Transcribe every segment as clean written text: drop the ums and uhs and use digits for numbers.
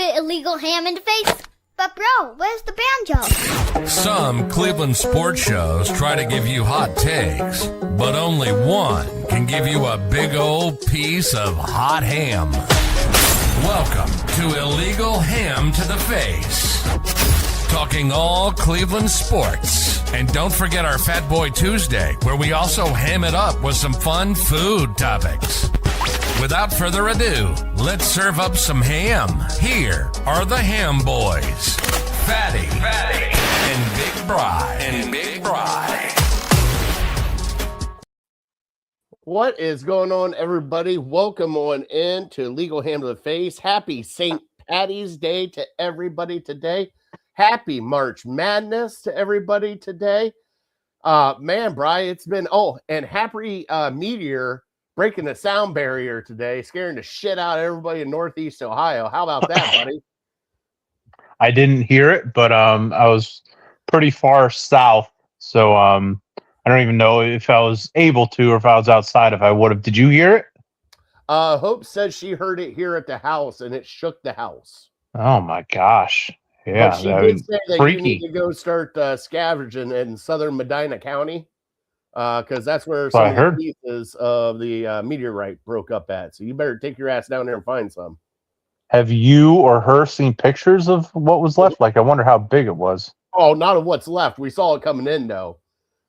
spit illegal ham in the face. But bro, where's the banjo? Some Cleveland sports shows try to give you hot takes, but only one can give you a big old piece of hot ham. Welcome to Illegal Ham to the Face. Talking all Cleveland sports. And don't forget our Fat Boy Tuesday, where we also ham it up with some fun food topics. Without further ado, let's serve up some ham. Here are the Ham Boys, Paddy, and Big Bry. What is going on, everybody? Welcome on in to Legal Ham to the Face. Happy St. Paddy's Day to everybody today. Happy March Madness to everybody today. Man, Bri, it's been, and happy Meteor breaking the sound barrier today, scaring the shit out of everybody in Northeast Ohio. How about that, buddy? I didn't hear it, but I was pretty far south, so I don't even know if I was able to or if I was outside, if I would have. Did you hear it? Hope says she heard it here at the house, and it shook the house. Oh, my gosh. Yeah, but she did say that freaky. You need to go start scavenging in southern Medina County, because that's where some of the pieces of the meteorite broke up at. So you better take your ass down there and find some. Have you or her seen pictures of what was left? Like, I wonder how big it was. Oh, not of what's left. We saw it coming in, though.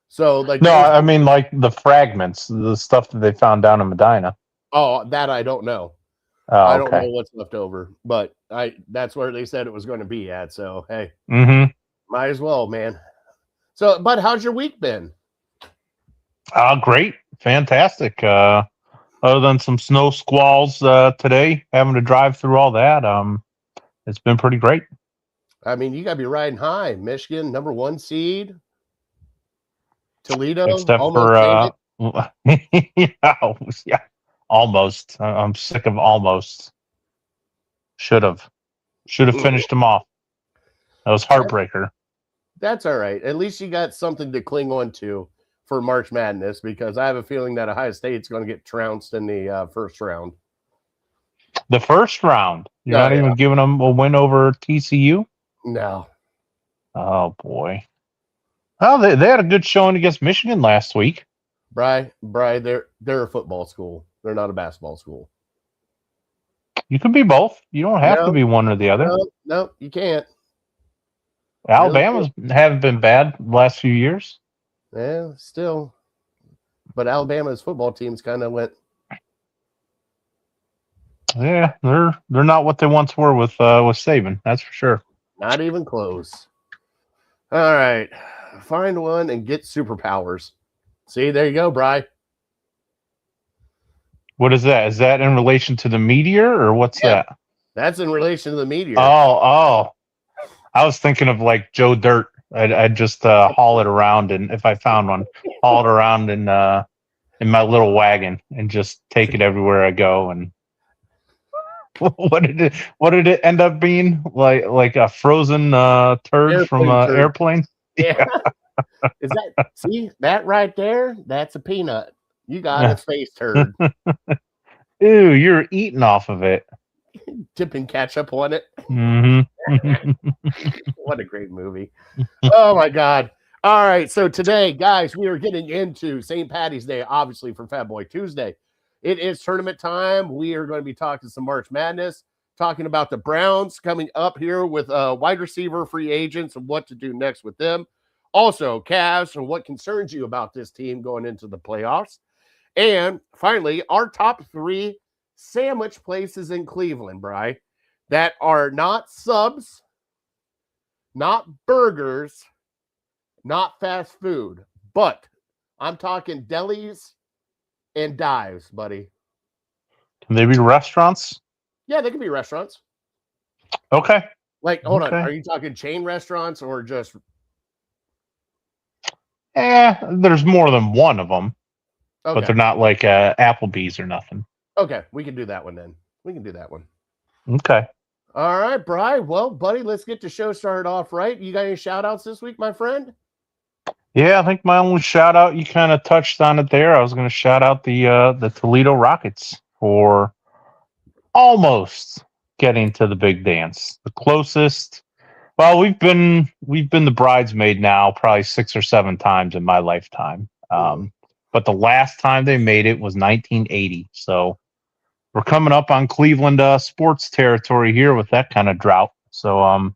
So, like, no, I mean, like the fragments, the stuff that they found down in Medina. Oh, that I don't know. Oh, I don't know what's left over, but that's where they said it was going to be at. So, hey, might as well, man. So, but how's your week been? Great. Fantastic. Other than some snow squalls today, having to drive through all that, it's been pretty great. I mean, you got to be riding high. Michigan, #1 seed. Toledo, except for yeah, almost. I'm sick of almost. Should have finished them off. That was heartbreaker. That's all right. At least you got something to cling on to for March Madness, because I have a feeling that Ohio State's going to get trounced in the first round. The first round? You're not even giving them a win over TCU? No. Oh, boy. Well, they had a good showing against Michigan last week. Bri, they're a football school. They're not a basketball school. You can be both. You don't have to be one or the other. No, you can't. Alabama's haven't been bad the last few years. Yeah, still. But Alabama's football teams kind of went. Yeah, they're not what they once were with Saban. That's for sure. Not even close. All right, find one and get superpowers. See, there you go, Bri. What is that? Is that in relation to the meteor, or what's that? That's in relation to the meteor. Oh. I was thinking of like Joe Dirt. I'd just haul it around, and if I found one, haul it around in my little wagon and just take it everywhere I go. And what did it end up being? Like a frozen turd from an airplane? Yeah. Is that see that right there? That's a peanut. You got a space turd. Ew, you're eating off of it. Dipping ketchup on it. What a great movie. Oh my God. All right. So today, guys, we are getting into St. Paddy's Day, obviously, for Fat Boy Tuesday. It is tournament time. We are going to be talking some March Madness, talking about the Browns coming up here with wide receiver free agents and what to do next with them. Also, Cavs and what concerns you about this team going into the playoffs. And finally, our top 3 sandwich places in Cleveland, Bri, that are not subs, not burgers, not fast food, but I'm talking delis and dives, buddy. Can they be restaurants? Yeah, they can be restaurants. Okay. Like, hold on. Are you talking chain restaurants or just? There's more than one of them, okay. But they're not like Applebee's or nothing. Okay, we can do that one then. We can do that one. Okay. All right, Bri. Well, buddy, let's get the show started off right. You got any shout-outs this week, my friend? Yeah, I think my only shout-out, you kind of touched on it there. I was going to shout out the Toledo Rockets for almost getting to the big dance. The closest, well, we've been the bridesmaid now probably 6 or 7 times in my lifetime. But the last time they made it was 1980. So we're coming up on Cleveland sports territory here with that kind of drought. So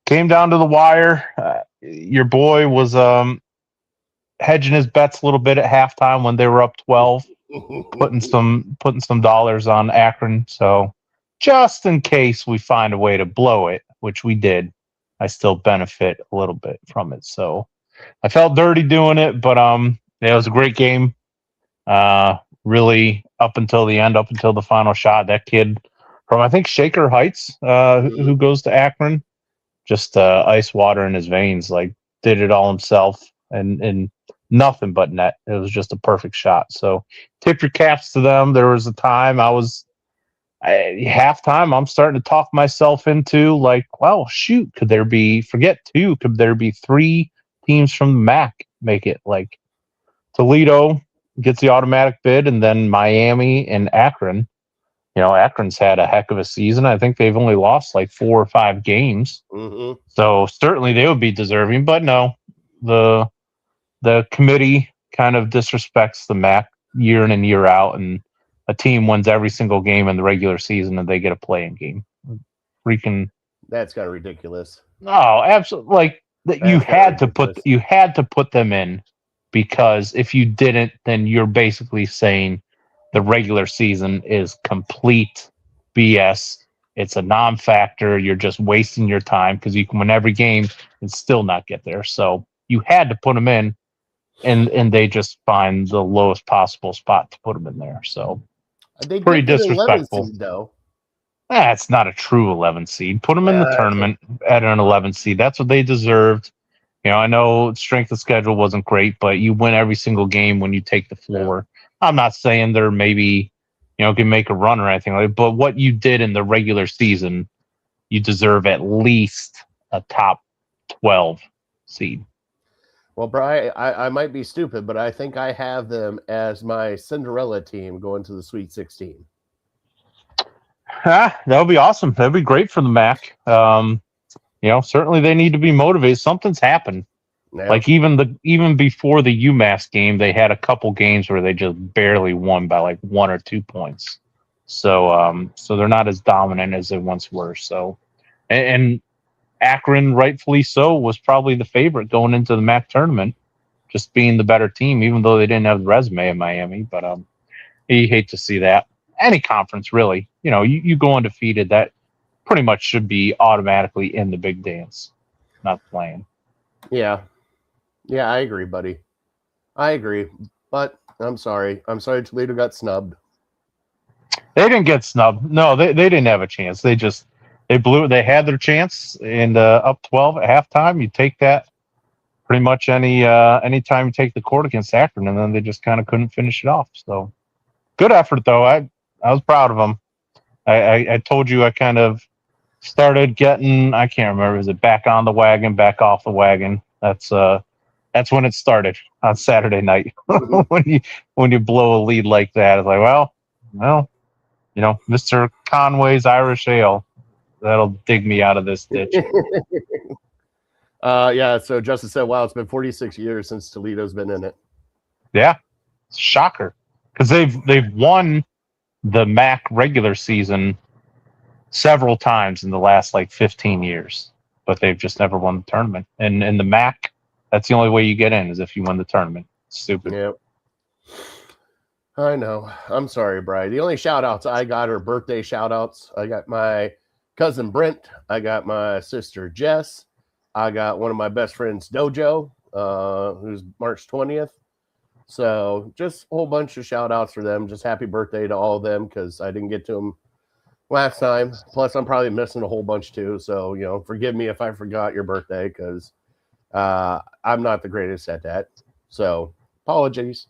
came down to the wire. Your boy was hedging his bets a little bit at halftime when they were up 12, putting some dollars on Akron. So just in case we find a way to blow it, which we did, I still benefit a little bit from it. So I felt dirty doing it, but it was a great game. Really up until the end, up until the final shot. That kid from, I think, Shaker Heights, who goes to Akron, just ice water in his veins, like did it all himself and nothing but net. It was just a perfect shot. So tip your caps to them. There was a time halftime, I'm starting to talk myself into like, well, shoot, could there be 3 teams from the MAC make it? Like Toledo gets the automatic bid, and then Miami and Akron. You know, Akron's had a heck of a season. I think they've only lost like 4 or 5 games. Mm-hmm. So certainly they would be deserving, but no, the committee kind of disrespects the MAC year in and year out, and a team wins every single game in the regular season and they get a play-in game. Freaking, that's kind of ridiculous. No, absolutely. Like that, you had to put them in, because if you didn't, then you're basically saying the regular season is complete BS. It's a non-factor. You're just wasting your time because you can win every game and still not get there. So you had to put them in, and they just find the lowest possible spot to put them in there. So they pretty disrespectful. Seed, though. It's not a true 11 seed. Put them in the tournament at an 11 seed. That's what they deserved. You know, I know strength of schedule wasn't great, but you win every single game when you take the floor. Yeah. I'm not saying they're maybe, can make a run or anything like that, but what you did in the regular season, you deserve at least a top 12 seed. Well, Brian, I might be stupid, but I think I have them as my Cinderella team going to the Sweet 16. That would be awesome. That would be great for the MAC. Certainly they need to be motivated. Something's happened. Yeah. Like even before the UMass game, they had a couple games where they just barely won by like 1 or 2 points. So they're not as dominant as they once were. So, and Akron, rightfully so, was probably the favorite going into the MAC tournament, just being the better team, even though they didn't have the resume in Miami. But you hate to see that. Any conference, really. You go undefeated, that pretty much should be automatically in the big dance, not playing. Yeah. Yeah, I agree, buddy. I agree. But I'm sorry. Toledo got snubbed. They didn't get snubbed. No, they didn't have a chance. They blew it. They had their chance, and up 12 at halftime, you take that pretty much anytime you take the court against Akron, and then they just kind of couldn't finish it off. So good effort, though. I was proud of them. I told you I kind of started getting, I can't remember, is it back on the wagon, back off the wagon? That's when it started on Saturday night. when you blow a lead like that, it's like, well, Mr. Conway's Irish Ale, that'll dig me out of this ditch. So Justin said, wow, it's been 46 years since Toledo's been in it. Yeah, it's a shocker, because they've won the MAC regular season several times in the last like 15 years, but they've just never won the tournament. And in the MAC, that's the only way you get in, is if you win the tournament. It's stupid. Yep. I know. I'm sorry, Brian. The only shout outs I got are birthday shout outs. I got my cousin Brent. I got my sister Jess. I got one of my best friends, Dojo, who's March 20th. So just a whole bunch of shout outs for them. Just happy birthday to all of them, because I didn't get to them last time. Plus, I'm probably missing a whole bunch too. So, forgive me if I forgot your birthday, because I'm not the greatest at that. So apologies.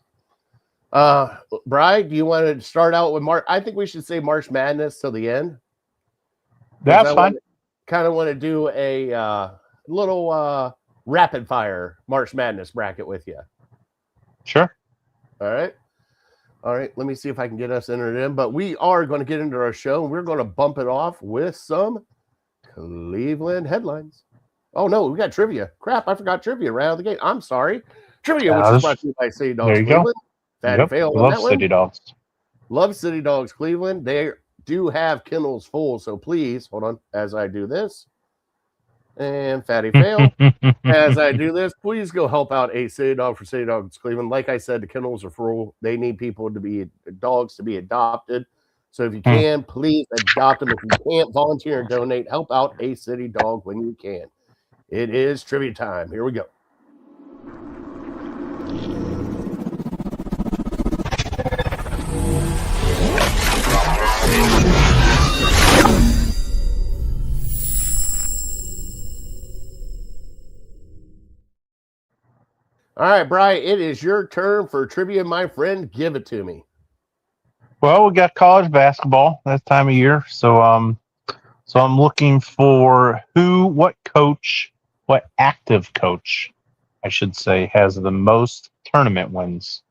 Bri, do you want to start out with March? I think we should say March Madness till the end. That's fine. Kind of want to do a little rapid fire March Madness bracket with you. Sure. All right. All right, let me see if I can get us entered in. But we are going to get into our show, and we're going to bump it off with some Cleveland headlines. Oh, no, we got trivia. Crap, I forgot trivia right out of the gate. I'm sorry. Trivia, which is brought to you by City Dogs There you Cleveland. go. Fatty failed on Love that City one. Dogs. Love City Dogs Cleveland. They do have kennels full, so please, hold on, as I do this. And Fatty failed. As I do this, please go help out a City Dog for City Dogs Cleveland. Like I said, the kennels are full. They need people to be dogs to be adopted. So if you can, please adopt them. If you can't, volunteer and donate. Help out a City Dog when you can. It is trivia time. Here we go. All right, Brian, it is your turn for trivia, my friend. Give it to me. Well, we got college basketball that time of year, so I'm looking for what active coach, I should say, has the most tournament wins.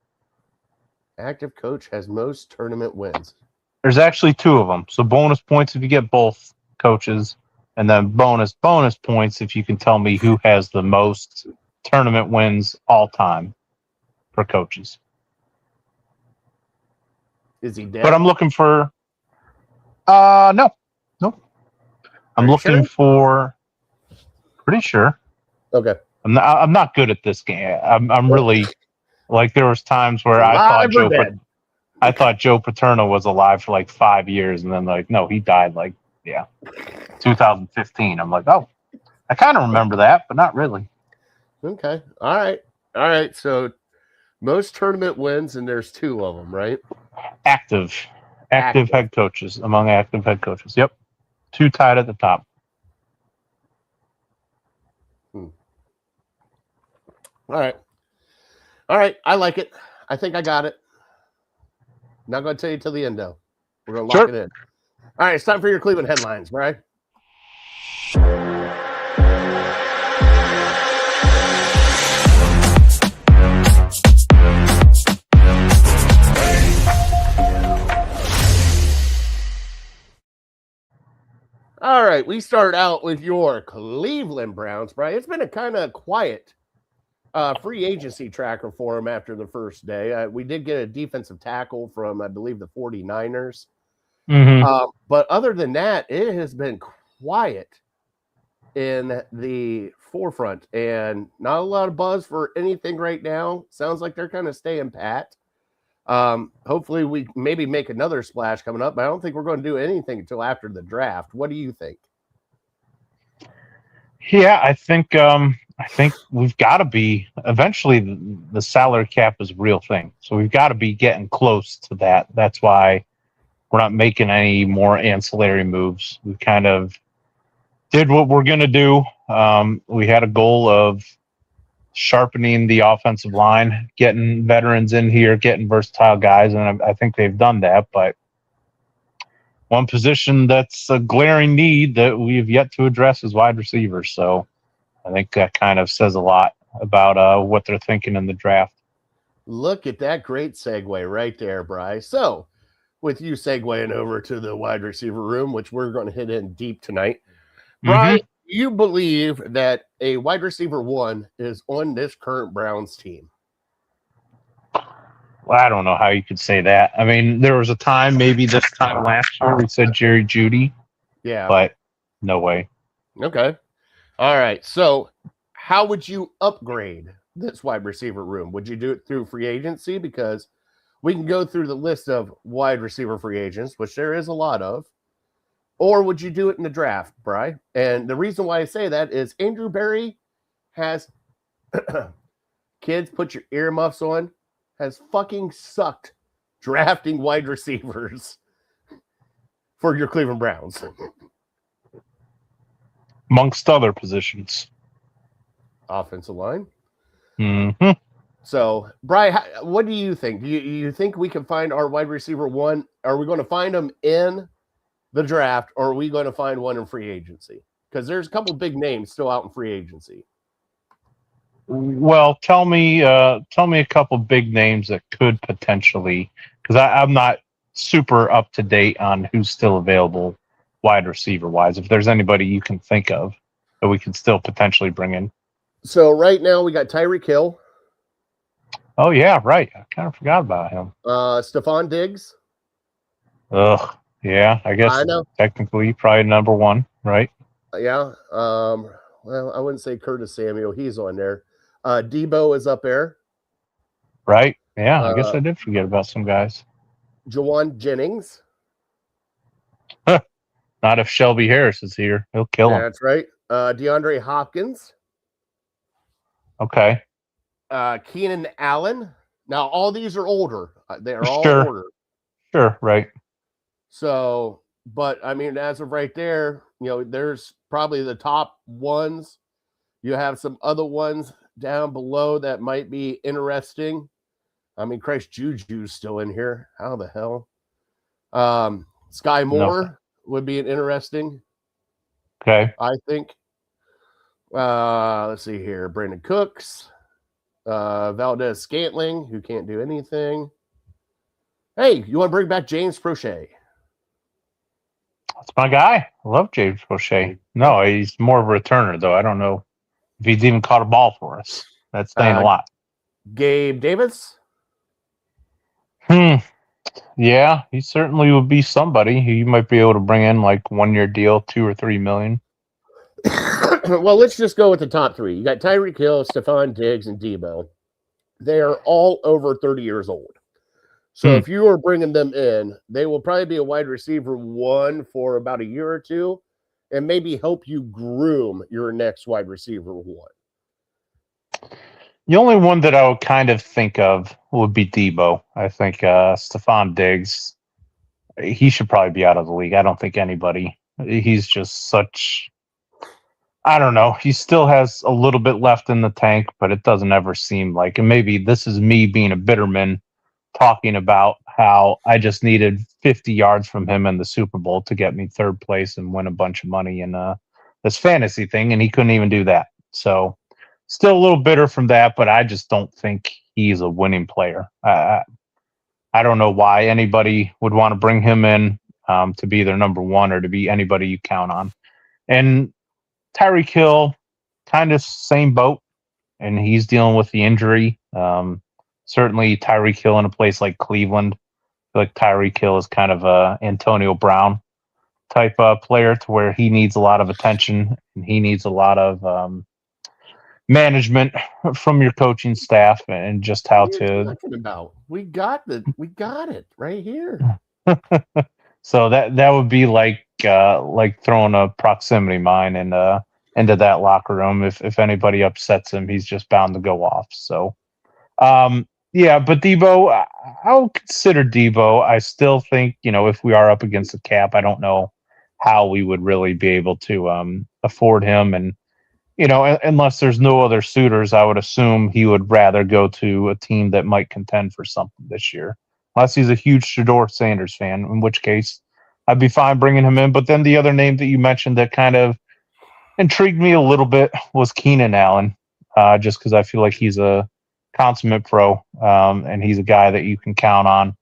Active coach has most tournament wins. There's actually two of them, so bonus points if you get both coaches, and then bonus points if you can tell me who has the most tournament wins all time for coaches. Is he dead? But I'm looking for no. I'm looking for pretty sure. Okay. I'm not good at this game. I'm really like there was times where I thought Joe Paterno was alive for like 5 years, and then like no, he died 2015. I'm like, oh, I kind of remember that, but not really. Okay. All right. So most tournament wins, and there's two of them, right? Active head coaches among active head coaches. Yep. Two tied at the top. All right. I like it. I think I got it. Not going to tell you till the end, though. We're going to lock it in. All right. It's time for your Cleveland headlines, Brian. All right, we start out with your Cleveland Browns, Brian. It's been a kind of quiet free agency tracker for them after the first day. We did get a defensive tackle from, I believe, the 49ers. Mm-hmm. But other than that, it has been quiet in the forefront and not a lot of buzz for anything right now. Sounds like they're kind of staying pat. Hopefully we maybe make another splash coming up, but I don't think we're going to do anything until after the draft. What do you think? Yeah, I think we've got to be eventually the salary cap is a real thing. So we've got to be getting close to that. That's why we're not making any more ancillary moves. We kind of did what we're going to do. We had a goal of sharpening the offensive line, getting veterans in here, getting versatile guys, and I think they've done that. But one position that's a glaring need that we've yet to address is wide receivers. So I think that kind of says a lot about what they're thinking in the draft. Look at that great segue right there, Bryce. So with you segueing over to the wide receiver room, which we're going to hit in deep tonight, Brian, you believe that a wide receiver one is on this current Browns team? Well, I don't know how you could say that. I mean, there was a time, maybe this time last year, we said Jerry Jeudy. Yeah. But no way. Okay. All right. So how would you upgrade this wide receiver room? Would you do it through free agency? Because we can go through the list of wide receiver free agents, which there is a lot of. Or would you do it in the draft, Bri? And the reason why I say that is Andrew Berry has, kids, put your earmuffs on, has fucking sucked drafting wide receivers for your Cleveland Browns. Amongst other positions. Offensive line. Mm-hmm. So, Bri, what do you think? Do you think we can find our wide receiver one? Are we going to find them in the draft, or are we going to find one in free agency? Because there's a couple big names still out in free agency. Well, tell me a couple big names that could potentially because I'm not super up to date on who's still available wide receiver wise. If there's anybody you can think of that we can still potentially bring in. So right now we got Tyreek Hill, Oh yeah, right. I kind of forgot about him. Stephon Diggs. Ugh. Yeah, I guess I know. technically probably number one, right? Yeah. Well, I wouldn't say Curtis Samuel. He's on there. Debo is up there. Right. Yeah, I guess I did forget about some guys. Jawan Jennings. Not if Shelby Harris is here. He'll kill him. That's right. DeAndre Hopkins. Okay. Keenan Allen. Now, all these are older. They are all Sure. older. Sure, right. So, but I mean, as of right there, there's probably the top ones. You have some other ones down below that might be interesting. I mean, Christ Juju's still in here. How the hell? Sky Moore would be an interesting. Okay. I think. Let's see here. Brandon Cooks. Valdez Scantling, who can't do anything. Hey, you want to bring back James Prochet? That's my guy. I love James Prochet. No, he's more of a returner, though. I don't know if he's even caught a ball for us. That's saying a lot. Gabe Davis? Yeah, he certainly would be somebody who you might be able to bring in like 1 year deal, $2 or $3 million. Well, let's just go with the top three. You got Tyreek Hill, Stephon Diggs, and Debo. They are all over 30 years old. So if you are bringing them in, they will probably be a wide receiver one for about a year or two and maybe help you groom your next wide receiver one. The only one that I would kind of think of would be Debo. I think Stephon Diggs, he should probably be out of the league. I don't think anybody. He's just such... I don't know. He still has a little bit left in the tank, but it doesn't ever seem like... And maybe this is me being a bitterman talking about how I just needed 50 yards from him in the Super Bowl to get me third place and win a bunch of money in this fantasy thing, and he couldn't even do that. So still a little bitter from that, but I just don't think he's a winning player. I don't know why anybody would want to bring him in to be their number one or to be anybody you count on. And Tyreek Hill, kind of same boat, and he's dealing with the injury. Certainly Tyreek Hill in a place like Cleveland, I feel like Tyreek Hill is kind of a Antonio Brown type player to where he needs a lot of attention and he needs a lot of management from your coaching staff and just how to... talking about? We got it right here. So that would be like throwing a proximity mine into that locker room. If anybody upsets him, he's just bound to go off. So yeah, but Debo, I'll consider Debo. I still think, if we are up against the cap, I don't know how we would really be able to afford him. And, unless there's no other suitors, I would assume he would rather go to a team that might contend for something this year. Unless he's a huge Shedeur Sanders fan, in which case I'd be fine bringing him in. But then the other name that you mentioned that kind of intrigued me a little bit was Keenan Allen, just because I feel like he's a consummate pro, and he's a guy that you can count on.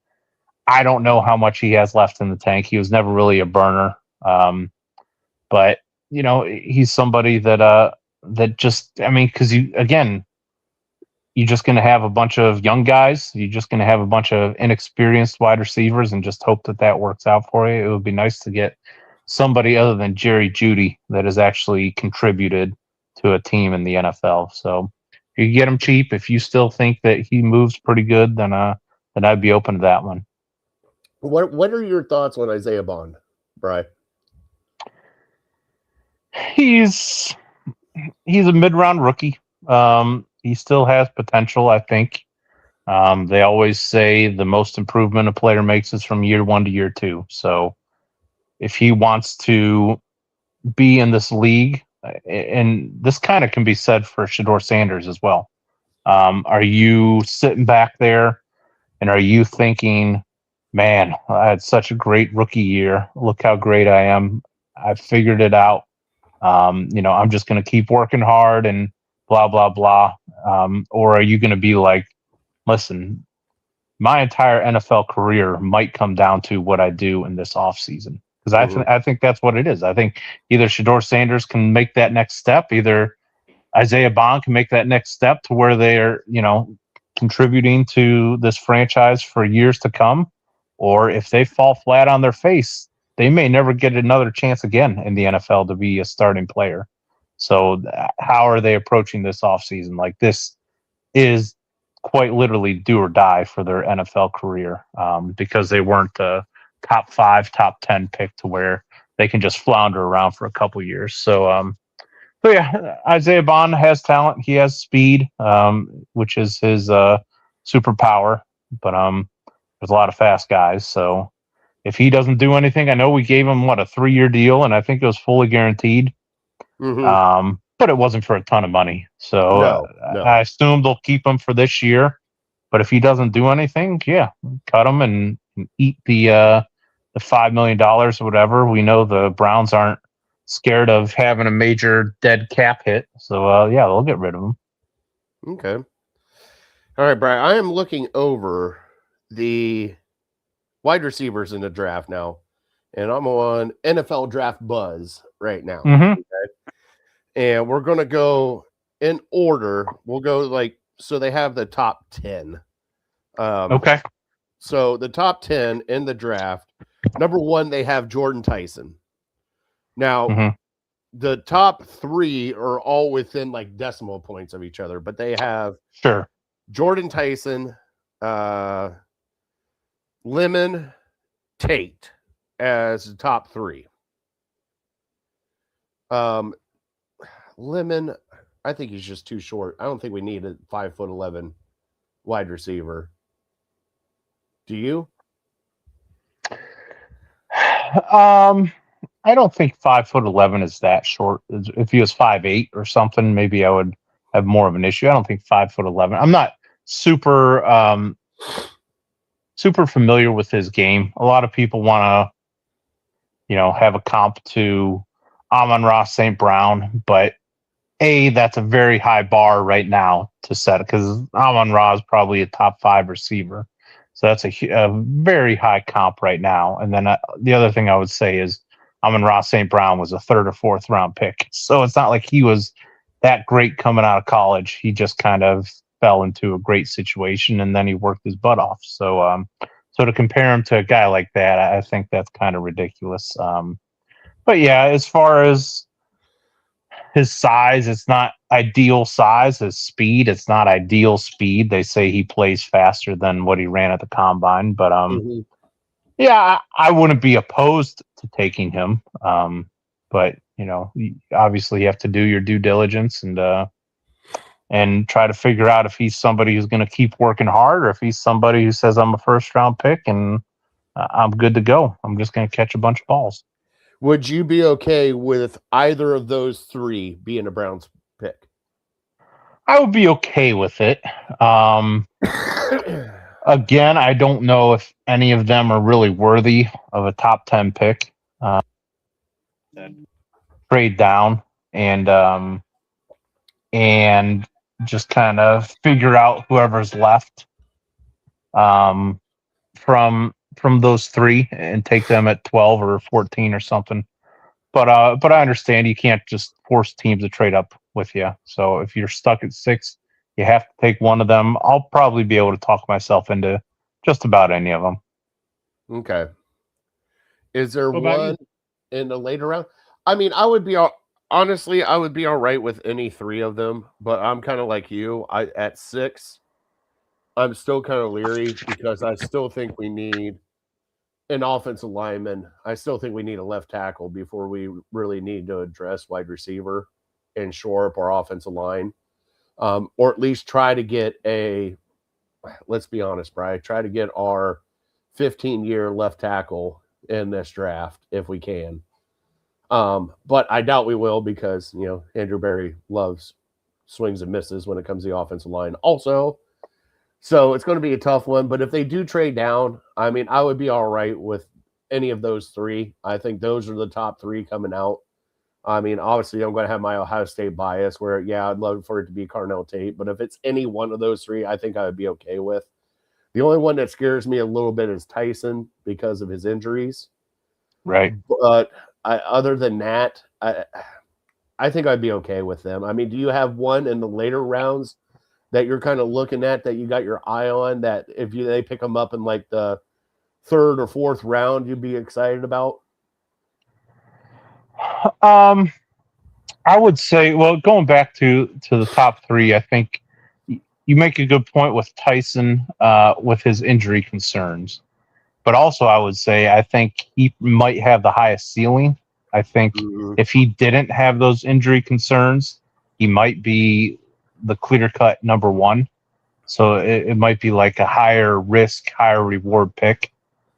I don't know how much he has left in the tank. He was never really a burner, but he's somebody that just, because you're just going to have a bunch of young guys. You're just going to have a bunch of inexperienced wide receivers and just hope that works out for you. It would be nice to get somebody other than Jerry Jeudy that has actually contributed to a team in the NFL. So if you get him cheap, if you still think that he moves pretty good, then I'd be open to that one. What are your thoughts on Isaiah Bond, Bri? He's a mid-round rookie. He still has potential, I think. They always say the most improvement a player makes is from year one to year two. So if he wants to be in this league, and this kind of can be said for Shedeur Sanders as well. Are you sitting back there and are you thinking, man, I had such a great rookie year. Look how great I am. I figured it out. I'm just going to keep working hard and blah, blah, blah. Or are you going to be like, listen, my entire NFL career might come down to what I do in this offseason. Because I think that's what it is. I think either Shedeur Sanders can make that next step, either Isaiah Bond can make that next step to where they're, contributing to this franchise for years to come, or if they fall flat on their face, they may never get another chance again in the NFL to be a starting player. So how are they approaching this offseason? Like, this is quite literally do or die for their NFL career, because they weren't a top 5, top 10 pick to where they can just flounder around for a couple years. So yeah, Isaiah Bond has talent. He has speed, which is his superpower. But there's a lot of fast guys. So if he doesn't do anything, I know we gave him a 3-year deal, and I think it was fully guaranteed. But it wasn't for a ton of money. So No. I assume they'll keep him for this year. But if he doesn't do anything, yeah, cut him and eat the $5 million or whatever. We know the Browns aren't scared of having a major dead cap hit. So, yeah, they'll get rid of him. Okay. All right, Brian. I am looking over the wide receivers in the draft now, and I'm on NFL Draft Buzz right now. Okay? And we're going to go in order. We'll go so they have the top 10. Okay. So the top 10 in the draft, number 1, they have Jordan Tyson. Now, the top 3 are all within decimal points of each other, but they have Jordan Tyson, Lemon, Tate as the top 3. Lemon, I think he's just too short. I don't think we need a 5'11" wide receiver. Do you? I don't think 5'11" is that short. If he was 5'8" or something, maybe I would have more of an issue. I don't think 5'11". I'm not super familiar with his game. A lot of people want to, have a comp to Amon-Ra St. Brown, but that's a very high bar right now to set, because Amon-Ra is probably a top 5 receiver. So that's a very high comp right now. And then the other thing I would say is Amon-Ra St. Brown was a 3rd or 4th round pick. So it's not like he was that great coming out of college. He just kind of fell into a great situation, and then he worked his butt off. So to compare him to a guy like that, I think that's kind of ridiculous. But yeah, as far as his size, it's not ideal size. His speed, it's not ideal speed. They say he plays faster than what he ran at the combine. But yeah, I wouldn't be opposed to taking him. But obviously you have to do your due diligence and try to figure out if he's somebody who's going to keep working hard, or if he's somebody who says, I'm a 1st round pick and I'm good to go. I'm just going to catch a bunch of balls. Would you be okay with either of those 3 being a Browns pick? I would be okay with it. Again, I don't know if any of them are really worthy of a top 10 pick. Trade down and just kind of figure out whoever's left from those 3 and take them at 12 or 14 or something. But I understand you can't just force teams to trade up with you. So if you're stuck at 6, you have to take one of them. I'll probably be able to talk myself into just about any of them. Okay. Is there one in the later round? I mean, I would be all right with any 3 of them, but I'm kind of like you. At 6, I'm still kind of leery because I still think we need an offensive lineman. I still think we need a left tackle before we really need to address wide receiver and shore up our offensive line. Or at least try to get let's be honest, Brian, try to get our 15-year left tackle in this draft if we can. But I doubt we will because, Andrew Berry loves swings and misses when it comes to the offensive line also. So it's going to be a tough one. But if they do trade down, I mean, I would be all right with any of those 3. I think those are the top 3 coming out. I mean, obviously, I'm going to have my Ohio State bias where, I'd love for it to be Carnell Tate. But if it's any one of those 3, I think I would be okay with. The only one that scares me a little bit is Tyson because of his injuries. Right. But other than that, I think I'd be okay with them. I mean, do you have one in the later rounds that you're kind of looking at that you got your eye on that if they pick them up in like the third or fourth round, you'd be excited about? I would say, well, going back to the top three, I think you make a good point with Tyson with his injury concerns. But also, I would say I think he might have the highest ceiling. I think if he didn't have those injury concerns, he might be the clear-cut number one. So it might be like a higher risk, higher reward pick.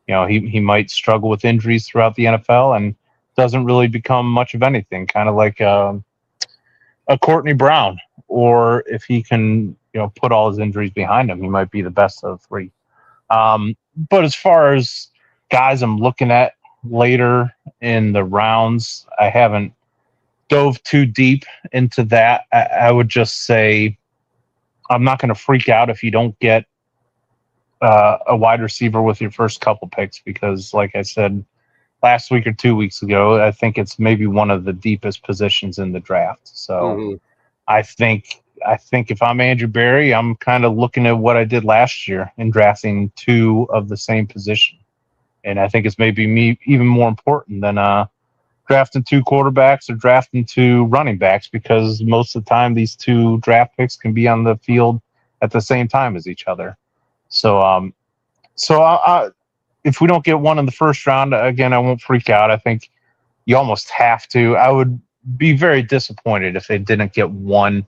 You know, he might struggle with injuries throughout the NFL and doesn't really become much of anything, kind of like a Courtney Brown. Or if he can, put all his injuries behind him, he might be the best of the three. But as far as guys I'm looking at later in the rounds, I haven't dove too deep into that. I would just say I'm not going to freak out if you don't get a wide receiver with your first couple picks, because like I said last week or 2 weeks ago, I think it's maybe one of the deepest positions in the draft. So I think if I'm Andrew Berry, I'm kind of looking at what I did last year in drafting two of the same position. And I think it's maybe even more important than drafting two quarterbacks or drafting two running backs, because most of the time these two draft picks can be on the field at the same time as each other. So if we don't get one in the first round, again, I won't freak out. I think you almost have to. I would be very disappointed if they didn't get one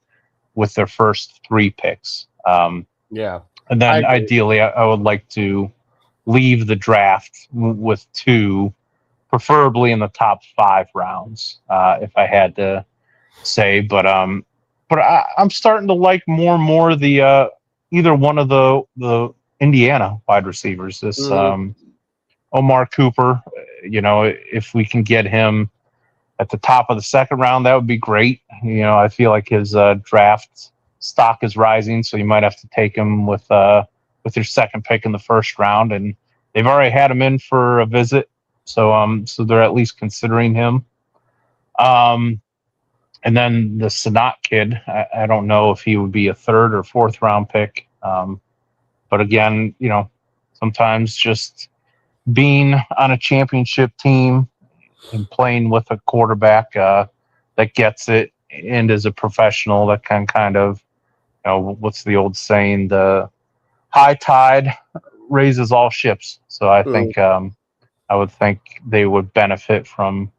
with their first three picks. Yeah. And then ideally, I would like to leave the draft with two, preferably in the top 5 rounds, if I had to say. But I'm starting to like more and more the either one of the Indiana wide receivers. This Omar Cooper, if we can get him at the top of the second round, that would be great. I feel like his draft stock is rising, so you might have to take him with your second pick in the first round. And they've already had him in for a visit, so they're at least considering him. And then the Sanat kid, I don't know if he would be a third or fourth round pick. But again, sometimes just being on a championship team and playing with a quarterback that gets it and is a professional that can kind of, what's the old saying? The high tide raises all ships. So I think I would think they would benefit from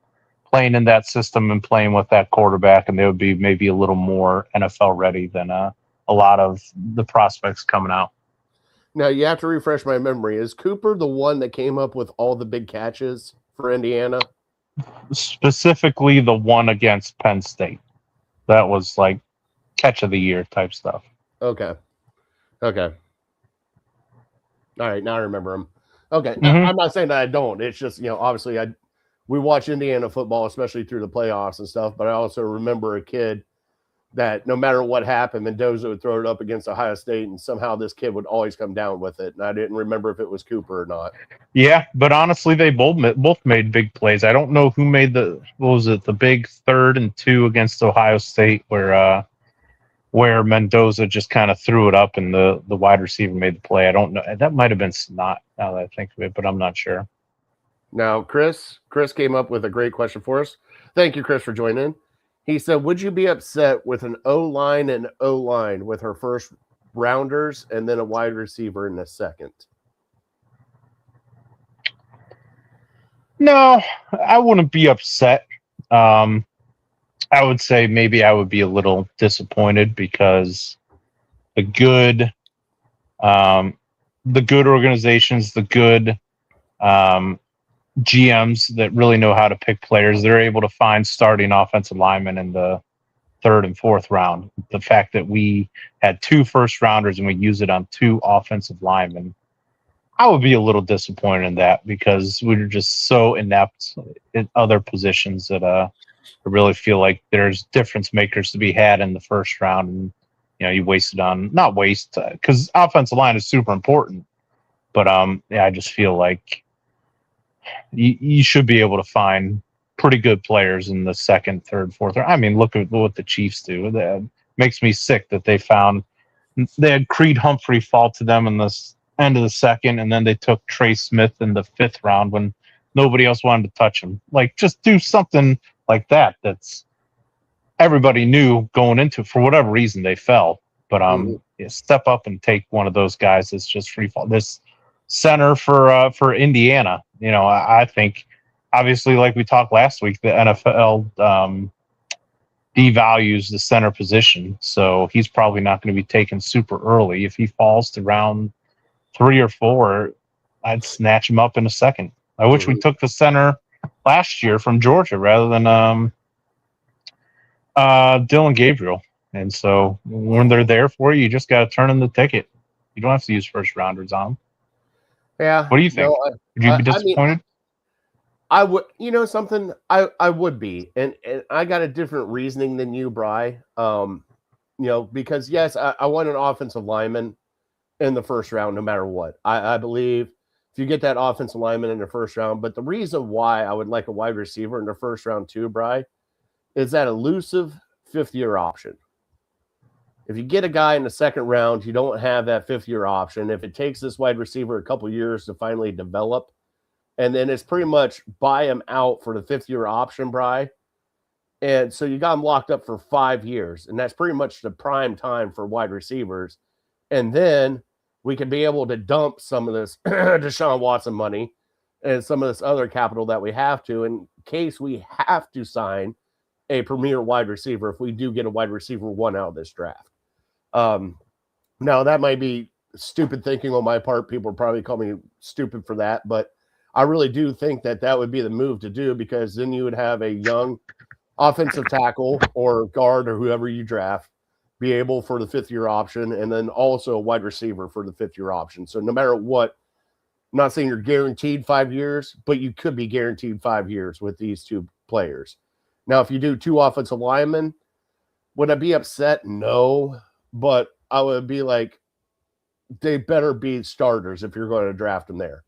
playing in that system and playing with that quarterback, and they would be maybe a little more NFL ready than a lot of the prospects coming out. Now, you have to refresh my memory. Is Cooper the one that came up with all the big catches for Indiana? Specifically the one against Penn State. That was like catch of the year type stuff. Okay. All right, now I remember him. Okay, I'm not saying that I don't. It's just, obviously we watch Indiana football, especially through the playoffs and stuff, but I also remember a kid that no matter what happened, Mendoza would throw it up against Ohio State, and somehow this kid would always come down with it. And I didn't remember if it was Cooper or not. Yeah, but honestly, they both made big plays. I don't know who made the big 3rd and 2 against Ohio State where Mendoza just kind of threw it up and the wide receiver made the play. I don't know. That might have been Snot now that I think of it, but I'm not sure. Now, Chris came up with a great question for us. Thank you, Chris, for joining. He said, would you be upset with an O-line and O-line with her first rounders and then a wide receiver in the second? No, I wouldn't be upset. I would say maybe I would be a little disappointed because the good organizations, the good GMs that really know how to pick players, they're able to find starting offensive linemen in the 3rd and 4th round. The fact that we had 2 first rounders and we use it on 2 offensive linemen, I would be a little disappointed in that because we were just so inept in other positions that I really feel like there's difference makers to be had in the first round. And, you wasted on, not waste, because offensive line is super important. But yeah, I just feel like you should be able to find pretty good players in the second, third, fourth. I mean, look at what the Chiefs do. That makes me sick that they had Creed Humphrey fall to them in the end of the second, and then they took Trey Smith in the 5th round when nobody else wanted to touch him. Like, just do something like that. That's everybody knew going into, for whatever reason they fell. But yeah, step up and take one of those guys that's just free fall. This center for Indiana, I think, obviously, like we talked last week, the NFL devalues the center position, so he's probably not going to be taken super early. If he falls to round 3 or 4, I'd snatch him up in a second. I wish we took the center last year from Georgia rather than Dylan Gabriel. And so when they're there for you, you just got to turn in the ticket. You don't have to use first rounders on them. Yeah. What do you think? Would you be disappointed? I would, something, I would be, and I got a different reasoning than you, Bri. Because yes, I want an offensive lineman in the first round, no matter what. I believe if you get that offensive lineman in the first round, but the reason why I would like a wide receiver in the first round too, Bri, is that elusive 5th-year option. If you get a guy in the second round, you don't have that 5th-year option. If it takes this wide receiver a couple years to finally develop, and then it's pretty much buy him out for the 5th-year option, Bri. And so you got him locked up for 5 years, and that's pretty much the prime time for wide receivers. And then we can be able to dump some of this Deshaun Watson money and some of this other capital that we have to, in case we have to sign a premier wide receiver if we do get a wide receiver 1 out of this draft. Now, that might be stupid thinking on my part. People probably call me stupid for that, but I really do think that would be the move to do, because then you would have a young offensive tackle or guard or whoever you draft be able for the 5th-year option, and then also a wide receiver for the 5th-year option. So no matter what, I'm not saying you're guaranteed 5 years, but you could be guaranteed 5 years with these 2 players. Now, if you do 2 offensive linemen, would I be upset? No, but I would be like, they better be starters if you're going to draft them there.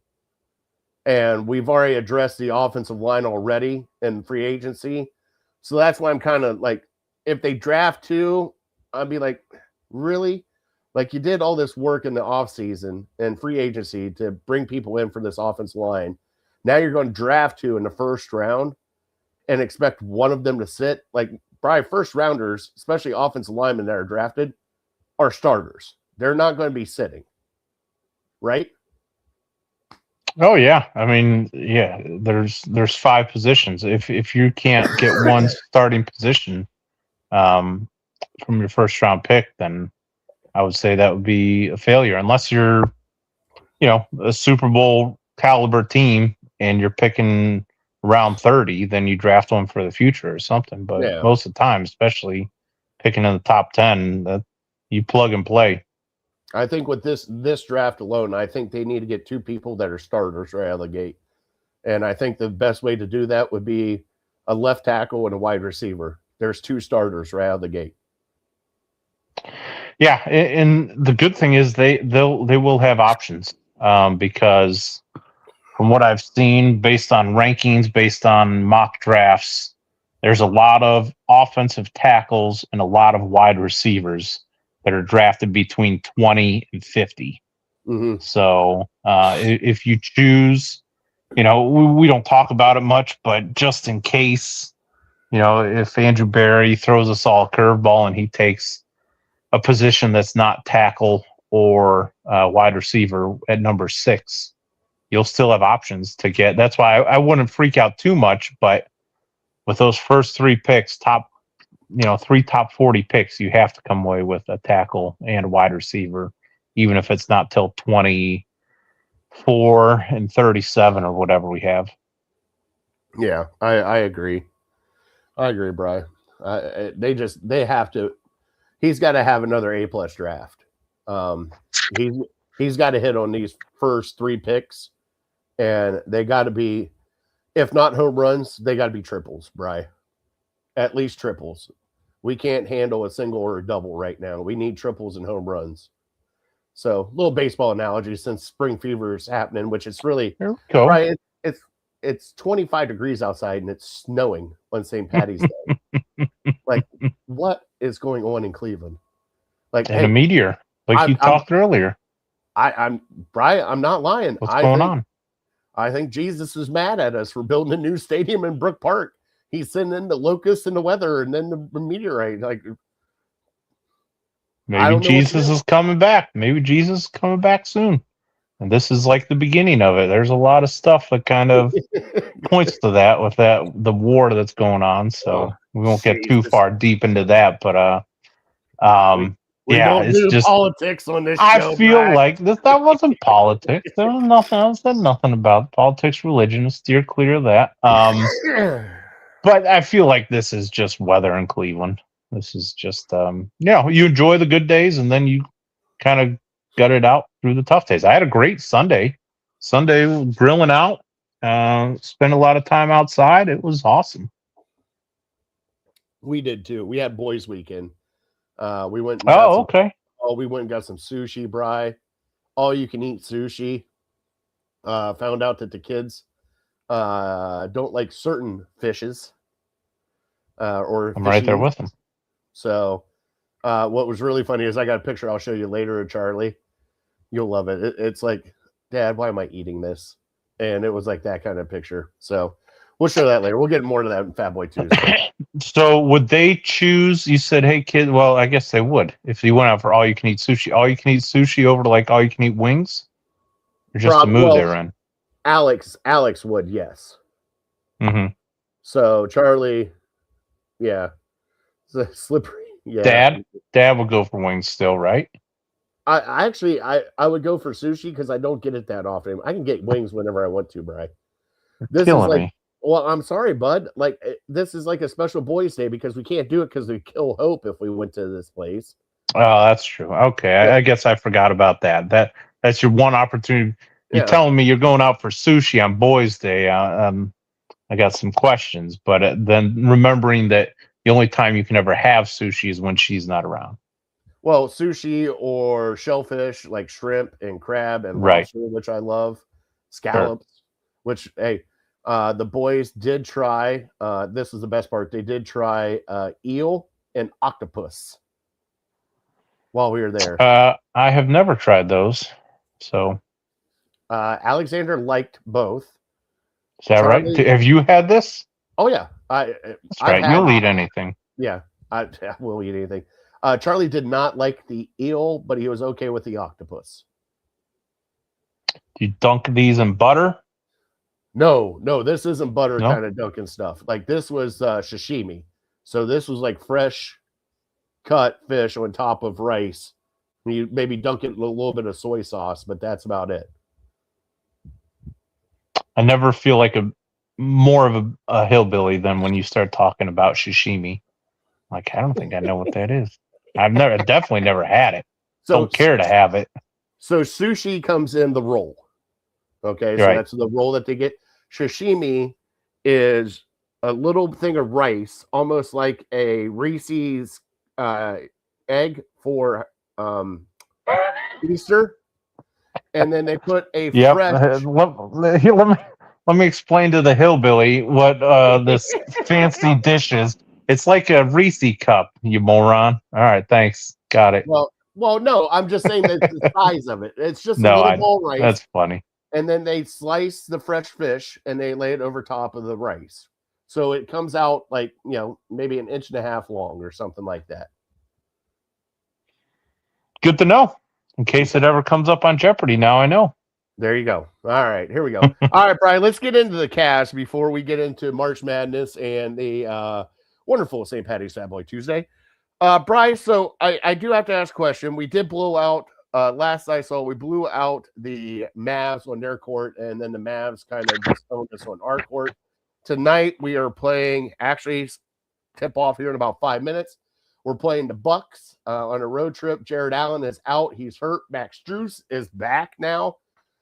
And we've already addressed the offensive line already in free agency. So that's why I'm kind of like, if they draft 2, I'd be like, really? Like, you did all this work in the offseason and free agency to bring people in for this offensive line. Now you're going to draft 2 in the first round and expect one of them to sit. Like, probably first rounders, especially offensive linemen that are drafted, are starters. They're not going to be sitting. Right? Oh yeah, I mean, yeah. There's 5 positions. If you can't get one starting position from your first round pick, then I would say that would be a failure. Unless you're, a Super Bowl caliber team and you're picking round 30, then you draft one for the future or something. But most of the time, especially picking in the top 10, that you plug and play. I think with this draft alone, I think they need to get 2 people that are starters right out of the gate. And I think the best way to do that would be a left tackle and a wide receiver. There's 2 starters right out of the gate. Yeah, and the good thing is they will have options, because from what I've seen, based on rankings, based on mock drafts, there's a lot of offensive tackles and a lot of wide receivers that are drafted between 20 and 50. Mm-hmm. So if you choose, we don't talk about it much, but just in case, if Andrew Berry throws us all a curveball and he takes a position that's not tackle or wide receiver at number 6, you'll still have options to get. That's why I wouldn't freak out too much, but with those first 3 picks, 3 top 40 picks, you have to come away with a tackle and a wide receiver, even if it's not till 24 and 37 or whatever we have. Yeah, I agree. I agree, Bri. They have to. He's got to have another A+ draft. He's got to hit on these first 3 picks, and they got to be, if not home runs, they got to be triples, Bri. At least triples. We can't handle a single or a double right now. We need triples and home runs. So, little baseball analogy since spring fever is happening, which it's really There we go. right. It's 25 degrees outside and it's snowing on St. Patty's Day. Like, what is going on in Cleveland? Like, And a meteor, like you talked earlier. I'm Brian. I'm not lying. What's going on? I think Jesus is mad at us for building a new stadium in Brook Park. He's sending the locusts and the weather, and then the meteorite. Like, maybe Jesus is coming back. Maybe Jesus is coming back soon. And this is like the beginning of it. There's a lot of stuff that kind of points to that with the war that's going on. So we won't get too far deep into that. But we don't it's do just politics on this show. I feel like that wasn't politics. There was nothing. I said nothing about politics, religion. Steer clear of that. But I feel like this is just weather in Cleveland. This is just you enjoy the good days and then you kind of gut it out through the tough days. I had a great Sunday grilling out, spent a lot of time outside. It was awesome. We did too. We had boys weekend. We went. We went and got some sushi, Bri. All you can eat sushi. Found out that the kids don't like certain fishes. I'm right there with them. So, what was really funny is I got a picture I'll show you later of Charlie. You'll love it. It's like, Dad, why am I eating this? And it was like that kind of picture. So we'll show that later. We'll get more to that in Fat Boy Tuesday. So would they choose? You said, "Hey, kid." Well, I guess they would if you went out for all you can eat sushi. All you can eat sushi over to like all you can eat wings, or just the mood they're in. Alex would, yes. Mm-hmm. So Charlie, yeah, it's slippery. Yeah. Dad would go for wings still, right? I actually would go for sushi because I don't get it that often. I can get wings whenever I want to, Bri. This is like, well, I'm sorry, bud. Like, this is like a special boys' day because we can't do it because we kill hope if we went to this place. Oh, that's true. Okay, yeah. I guess I forgot about that. That's your one opportunity. You're telling me you're going out for sushi on Boys' Day. I got some questions, but then remembering that the only time you can ever have sushi is when she's not around. Well, sushi or shellfish like shrimp and crab and lobster, which I love, scallops, which, hey, the boys did try. This is the best part. They did try eel and octopus while we were there. I have never tried those. So Alexander liked both. Is that right? Have you had this? Oh, yeah. That's right. You'll eat anything. Yeah, I will eat anything. Charlie did not like the eel, but he was okay with the octopus. Do you dunk these in butter? No, this isn't butter kind of dunking stuff. Like, this was sashimi. So this was like fresh cut fish on top of rice. You maybe dunk it in a little bit of soy sauce, but that's about it. I never feel like more of a hillbilly than when you start talking about sashimi. Like, I don't think I know what that is. Definitely never had it. So, don't care to have it. So sushi comes in the roll. Okay, so that's the roll that they get. Sashimi is a little thing of rice, almost like a Reese's egg for Easter. And then they put a fresh. Let me explain to the hillbilly what this fancy dish is. It's like a Reese cup, you moron. All right, thanks. Got it. Well, no, I'm just saying that the size of it. It's just a little bowl rice. That's funny. And then they slice the fresh fish and they lay it over top of the rice. So it comes out like, maybe 1.5 inches long or something like that. Good to know. In case it ever comes up on Jeopardy, now I know. There you go. All right, here we go. All right, Brian, let's get into the cast before we get into March Madness and the wonderful St. Paddy's Fat Boy Tuesday. Bryce, so I do have to ask a question. We did blow out, last I saw, we blew out the Mavs on their court, and then the Mavs kind of just owned us on our court. Tonight, we are playing, actually, tip off here in about 5 minutes. We're playing the Bucks on a road trip. Jared Allen is out. He's hurt. Max Strus is back now.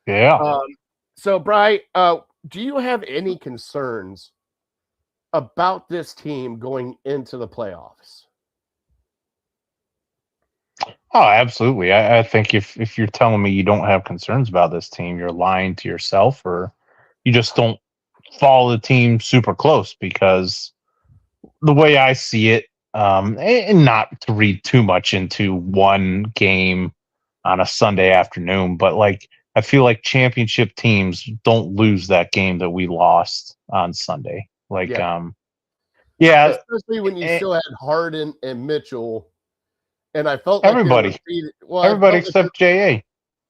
Yeah. So, Bri, do you have any concerns about this team going into the playoffs? Oh, absolutely. I think if you're telling me you don't have concerns about this team, you're lying to yourself, or you just don't follow the team super close. Because the way I see it, and not to read too much into one game on a Sunday afternoon, but like I feel like championship teams don't lose that game that we lost on Sunday. Like, Yeah. yeah, Especially when you eh, still had Harden and Mitchell, and I felt like they were everybody, feeding. Well, I everybody felt like except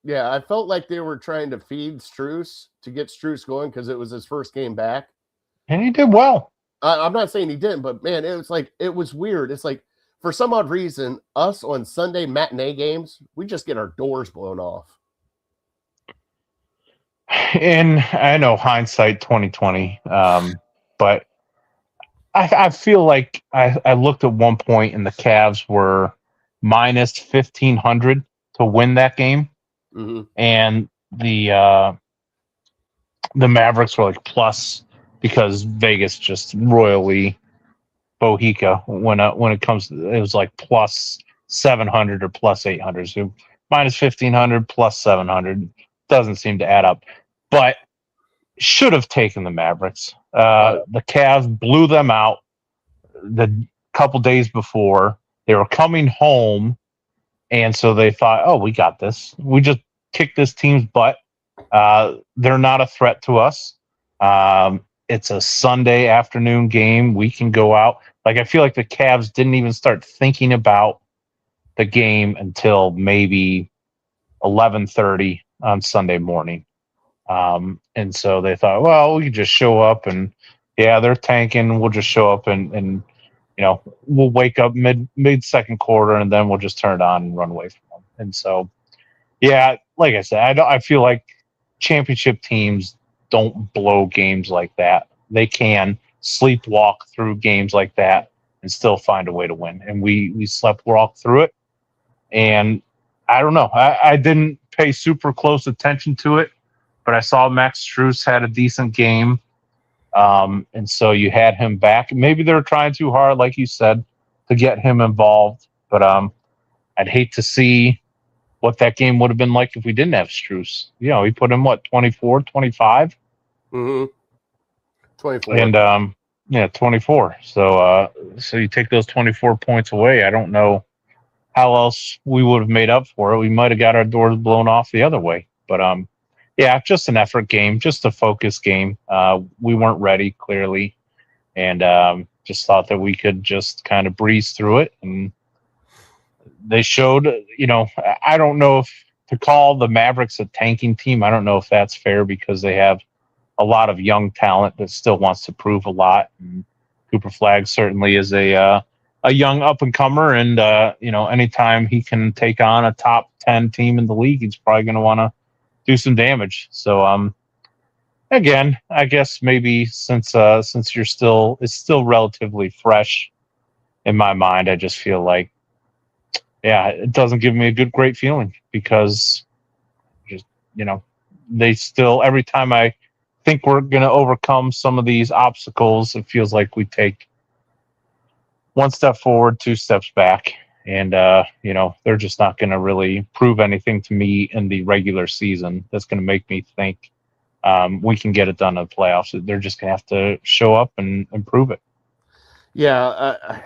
JA. I felt like they were trying to feed Strus to get Strus going because it was his first game back. And he did well. I'm not saying he didn't, but man, it was weird. It's like for some odd reason, us on Sunday matinee games, we just get our doors blown off. And I know hindsight 2020, but I feel like I looked at one point and the Cavs were minus 1,500 to win that game, Mm-hmm. and the Mavericks were like plus because Vegas just royally bohica when it comes to, it was like plus 700 or plus 800. So minus 1,500 plus 700 doesn't seem to add up, but should have taken the Mavericks. The Cavs blew them out the couple days before. They were coming home, and so they thought, "Oh, we got this. We just kicked this team's butt. They're not a threat to us. It's a Sunday afternoon game. We can go out." Like I feel like the Cavs didn't even start thinking about the game until maybe 11:30 on Sunday morning. And so they thought, well, we could just show up and yeah, they're tanking. We'll just show up and we'll wake up mid second quarter and then we'll just turn it on and run away from them. And so, yeah, like I said, I feel like championship teams don't blow games like that. They can sleepwalk through games like that and still find a way to win. And we sleptwalk through it. And I don't know. I didn't pay super close attention to it, but I saw Max Strus had a decent game. And so you had him back. Maybe they were trying too hard, like you said, to get him involved. But I'd hate to see what that game would have been like if we didn't have Strus. He put him, 24, 25? Mm-hmm. 24. And 24. So you take those 24 points away. I don't know how else we would have made up for it. We might have got our doors blown off the other way. But just an effort game, just a focus game. We weren't ready, clearly, and just thought that we could just kind of breeze through it. And they showed, I don't know if to call the Mavericks a tanking team. I don't know if that's fair because they have a lot of young talent that still wants to prove a lot. And Cooper Flagg certainly is a young up-and-comer, and, anytime he can take on a top 10 team in the league, he's probably going to want to do some damage. So, again, I guess maybe since it's still relatively fresh in my mind, I just feel like, it doesn't give me a great feeling because just, they still, every time I think we're going to overcome some of these obstacles, it feels like we take one step forward, two steps back. And, they're just not going to really prove anything to me in the regular season that's going to make me think we can get it done in the playoffs. They're just going to have to show up and prove it. Yeah,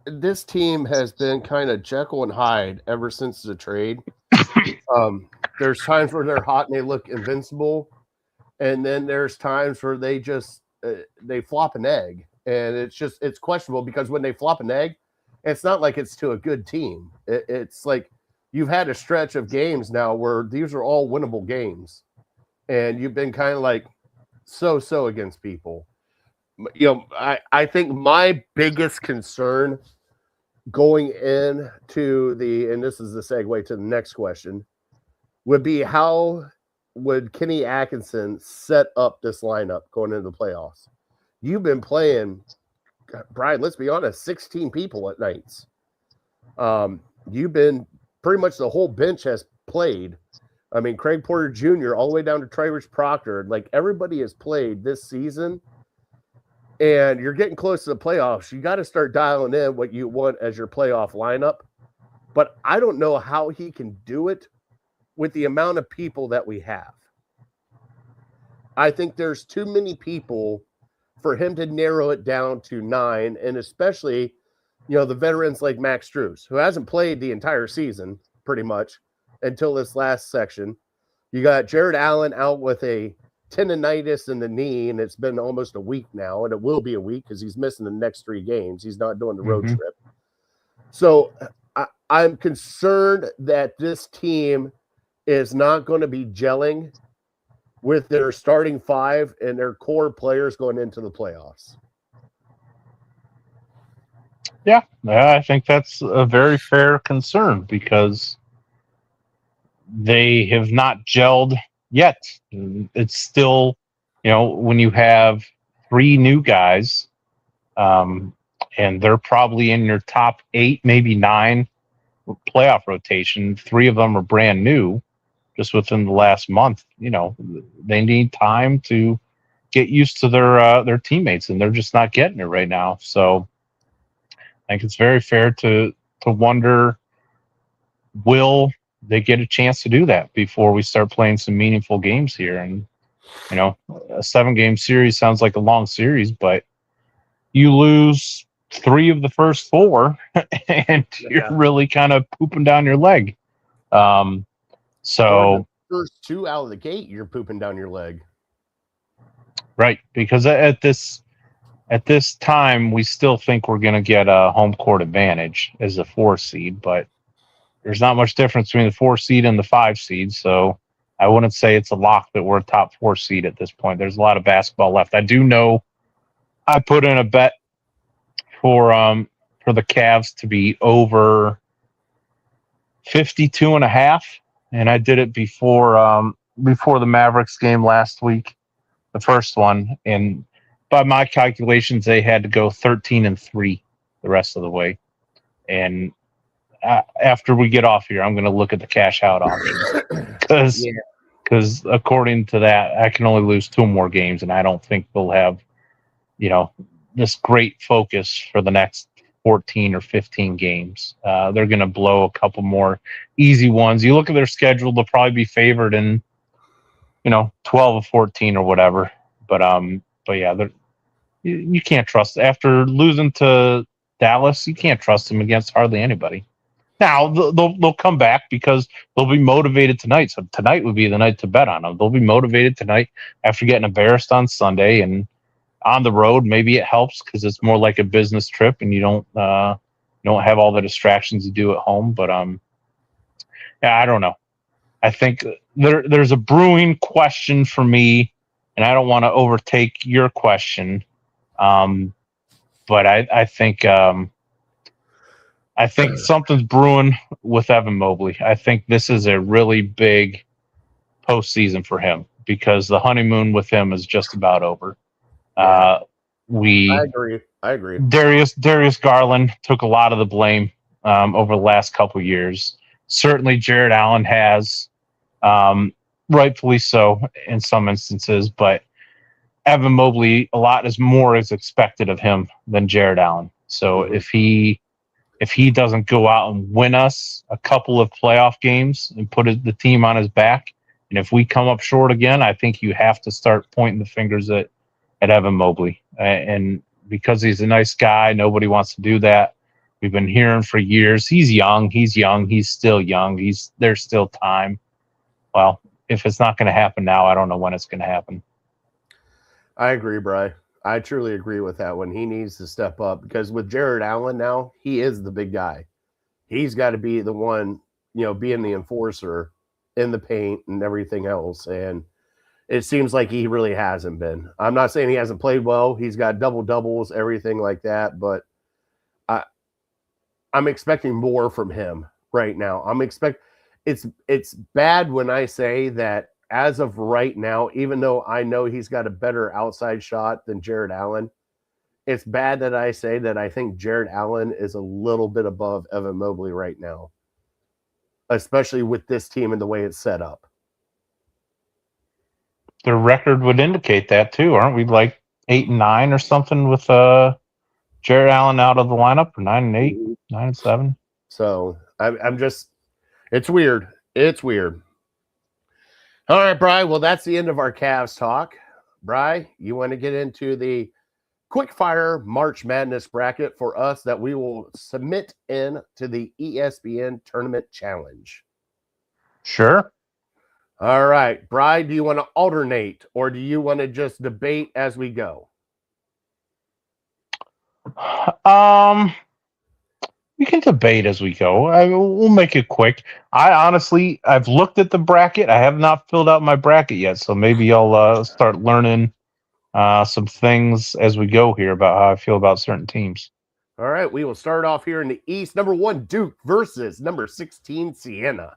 this team has been kind of Jekyll and Hyde ever since the trade. There's times where they're hot and they look invincible, and then there's times where they just they flop an egg, and it's questionable because when they flop an egg, it's not like it's to a good team. It's like you've had a stretch of games now where these are all winnable games, and you've been kind of like so against people. I think my biggest concern going into and this is the segue to the next question, would be how would Kenny Atkinson set up this lineup going into the playoffs? You've been playing, Brian, let's be honest, 16 people at nights. You've been pretty much the whole bench has played. I mean, Craig Porter Jr. all the way down to Travis Proctor, like everybody has played this season. And you're getting close to the playoffs. You got to start dialing in what you want as your playoff lineup. but I don't know how he can do it with the amount of people that we have. I think there's too many people for him to narrow it down to 9, and especially, the veterans like Max Strus, who hasn't played the entire season pretty much until this last section. You got Jared Allen out with a tendonitis in the knee, and it's been almost a week now, and it will be a week because he's missing the next 3 games. He's not doing the road trip. So I'm concerned that this team is not going to be gelling with their starting 5 and their core players going into the playoffs. Yeah, I think that's a very fair concern because they have not gelled yet. It's still, when you have 3 new guys, and they're probably in your top 8, maybe 9 playoff rotation. 3 of them are brand new just within the last month. They need time to get used to their teammates, and they're just not getting it right now. So I think it's very fair to wonder, will they get a chance to do that before we start playing some meaningful games here? And, a 7-game series sounds like a long series, but you lose 3 of the first 4 and you're really kind of pooping down your leg. So first 2 out of the gate, you're pooping down your leg. Right. Because at this time, we still think we're going to get a home court advantage as a 4 seed, but there's not much difference between the 4 seed and the 5 seed. So I wouldn't say it's a lock that we're a top 4 seed at this point. There's a lot of basketball left. I do know I put in a bet for the Cavs to be over 52.5, and I did it before the Mavericks game last week, the first one, and by my calculations, they had to go 13-3 the rest of the way. And after we get off here, I'm going to look at the cash out options because according to that, I can only lose 2 more games, and I don't think they'll have, this great focus for the next 14 or 15 games. They're going to blow a couple more easy ones. You look at their schedule; they'll probably be favored in, 12 or 14 or whatever. But yeah, you can't trust after losing to Dallas. You can't trust them against hardly anybody. Now they'll come back because they'll be motivated tonight. So tonight would be the night to bet on them. They'll be motivated tonight after getting embarrassed on Sunday, and on the road maybe it helps because it's more like a business trip and you don't have all the distractions you do at home. But yeah, I don't know. I think there's a brewing question for me, and I don't want to overtake your question. But I think something's brewing with Evan Mobley. I think this is a really big postseason for him because the honeymoon with him is just about over. I agree. Darius Garland took a lot of the blame over the last couple of years. Certainly Jared Allen has, rightfully so in some instances, but Evan Mobley, a lot more is expected of him than Jared Allen. So if he doesn't go out and win us a couple of playoff games and put the team on his back, and if we come up short again, I think you have to start pointing the fingers at Evan Mobley. And because he's a nice guy, nobody wants to do that. We've been hearing for years, he's young, he's still young, there's still time. Well, if it's not going to happen now, I don't know when it's going to happen. I agree, Bri. I truly agree with that one. He needs to step up because with Jared Allen now, he is the big guy. He's got to be the one, being the enforcer in the paint and everything else. And it seems like he really hasn't been. I'm not saying he hasn't played well. He's got double-doubles, everything like that. But I'm expecting more from him right now. It's bad when I say that as of right now, even though I know he's got a better outside shot than Jared Allen, it's bad that I say that I think Jared Allen is a little bit above Evan Mobley right now, especially with this team and the way it's set up. Their record would indicate that too. Aren't we like 8-9 or something with Jared Allen out of the lineup, or 9-8, 9-7? So I'm just, it's weird. It's weird. All right, Bri. Well, that's the end of our Cavs talk. Bri, you want to get into the quick fire March Madness bracket for us that we will submit in to the ESPN Tournament Challenge? Sure. All right, Bri, do you want to alternate or do you want to just debate as we go? We can debate as we go. We'll make it quick. I've looked at the bracket. I have not filled out my bracket yet, so maybe I'll start learning some things as we go here about how I feel about certain teams. All right, we will start off here in the East. Number 1, Duke versus number 16, Siena.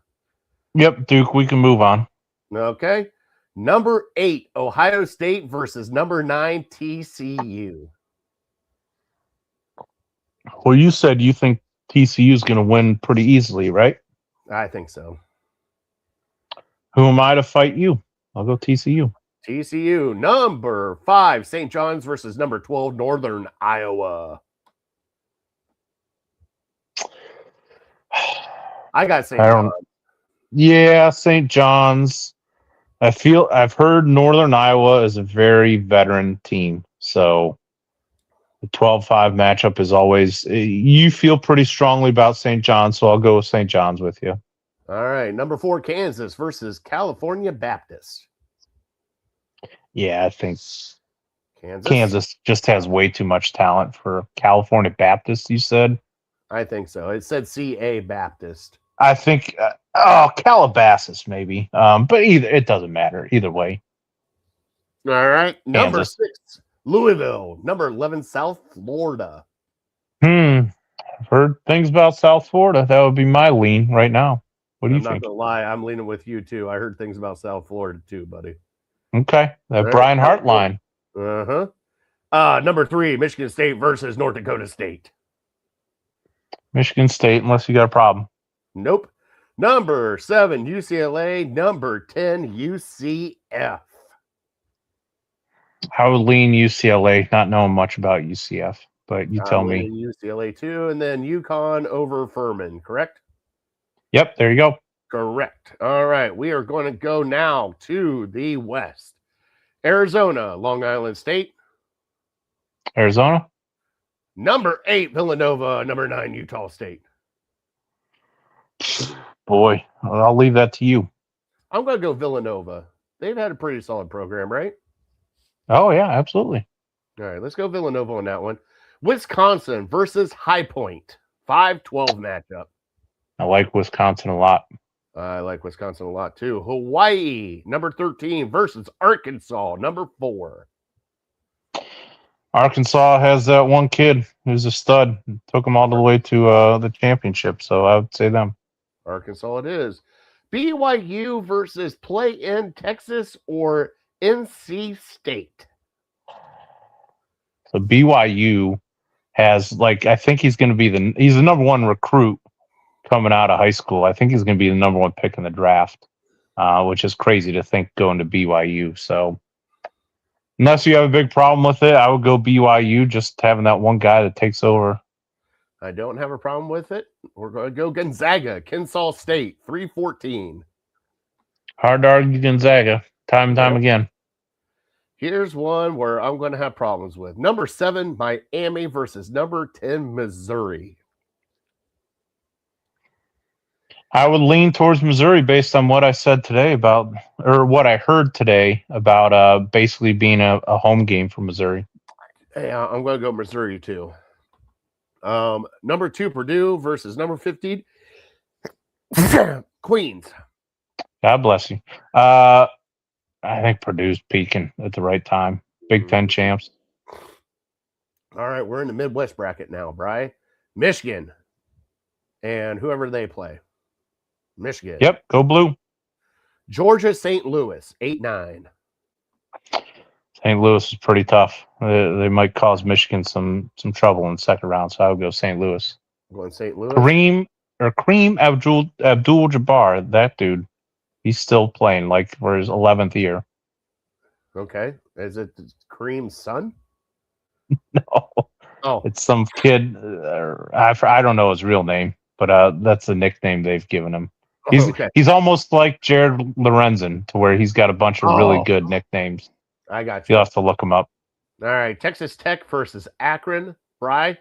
Yep, Duke, we can move on. Okay. Number 8, Ohio State versus number 9, TCU. Well, you said you think TCU is going to win pretty easily, right? I think so. Who am I to fight you? I'll go TCU. TCU. Number 5, St. John's versus number 12, Northern Iowa. I got St. John's. Yeah, St. John's. I've heard Northern Iowa is a very veteran team, so the 12-5 matchup is always. You feel pretty strongly about St. John's, so I'll go with St. John's with you. All right, number 4, Kansas versus California Baptist. Yeah, I think Kansas just has way too much talent for California Baptist. You said. I think so. It said CA Baptist. I think, Calabasas maybe. But it doesn't matter either way. All right. Number Kansas. 6, Louisville. Number 11, South Florida. I've heard things about South Florida. That would be my lean right now. What do you I'm not think? going to lie. I'm leaning with you, too. I heard things about South Florida, too, buddy. Okay. That All Brian right. Hart line. Uh-huh. Number 3, Michigan State versus North Dakota State. Michigan State, unless you got a problem. Nope. Number 7, UCLA. Number 10, UCF. I would lean UCLA, not knowing much about UCF, but you tell me. UCLA too, and then UConn over Furman, correct? Yep, there you go. Correct. All right, we are going to go now to the West. Arizona, Long Island State. Arizona? Number 8, Villanova. Number 9, Utah State. Boy, I'll leave that to you. I'm going to go Villanova. They've had a pretty solid program, right? Oh, yeah, absolutely. All right, let's go Villanova on that one. Wisconsin versus High Point. 5-12 matchup. I like Wisconsin a lot. I like Wisconsin a lot, too. Hawaii, number 13 versus Arkansas, number 4. Arkansas has that one kid who's a stud. Took them all the way to the championship, so I would say them. Arkansas it is. BYU versus play in Texas or NC State. So BYU has, I think he's going to be he's the number 1 recruit coming out of high school. I think he's going to be the number 1 pick in the draft, which is crazy to think going to BYU. So unless you have a big problem with it, I would go BYU, just having that one guy that takes over. I don't have a problem with it. We're going to go Gonzaga, Kennesaw State, 3-14. Hard to argue Gonzaga, time and time again. Here's one where I'm going to have problems with. Number 7, Miami versus number 10, Missouri. I would lean towards Missouri based on what I said today what I heard today about basically being a home game for Missouri. Hey, I'm going to go Missouri too. Number 2, Purdue versus number 15, Queens. God bless you. I think Purdue's peaking at the right time. Big Ten champs. All right, we're in the Midwest bracket now, Bri. Michigan and whoever they play. Michigan. Yep, go blue. Georgia, St. Louis, 8-9. St. Louis is pretty tough. They might cause Michigan some trouble in the second round, so I would go St. Louis. I'm going St. Louis. Kareem Abdul-Jabbar, that dude, he's still playing for his 11th year. Okay. Is it Kareem's son? No. Oh. It's some kid. I don't know his real name. but that's the nickname they've given him. Oh, okay. He's almost like Jared Lorenzen, to where he's got a bunch of really good nicknames. I got you. You'll have to look him up. All right, Texas Tech versus Akron. Bry,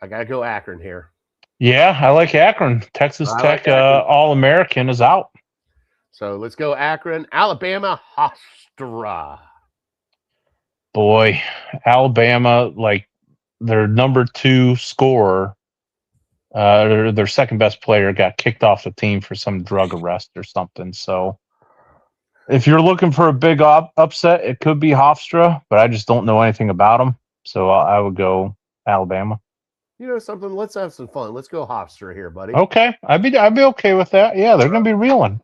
I got to go Akron here. Yeah, I like Akron. Texas Tech All-American is out. So let's go Akron. Alabama, Hofstra. Boy, Alabama, like their number 2 scorer, their second best player got kicked off the team for some drug arrest or something. So if you're looking for a big upset, it could be Hofstra, but I just don't know anything about them. So I would go Alabama. You know something? Let's have some fun. Let's go Hofstra here, buddy. Okay, I'd be okay with that. Yeah, they're going to be reeling.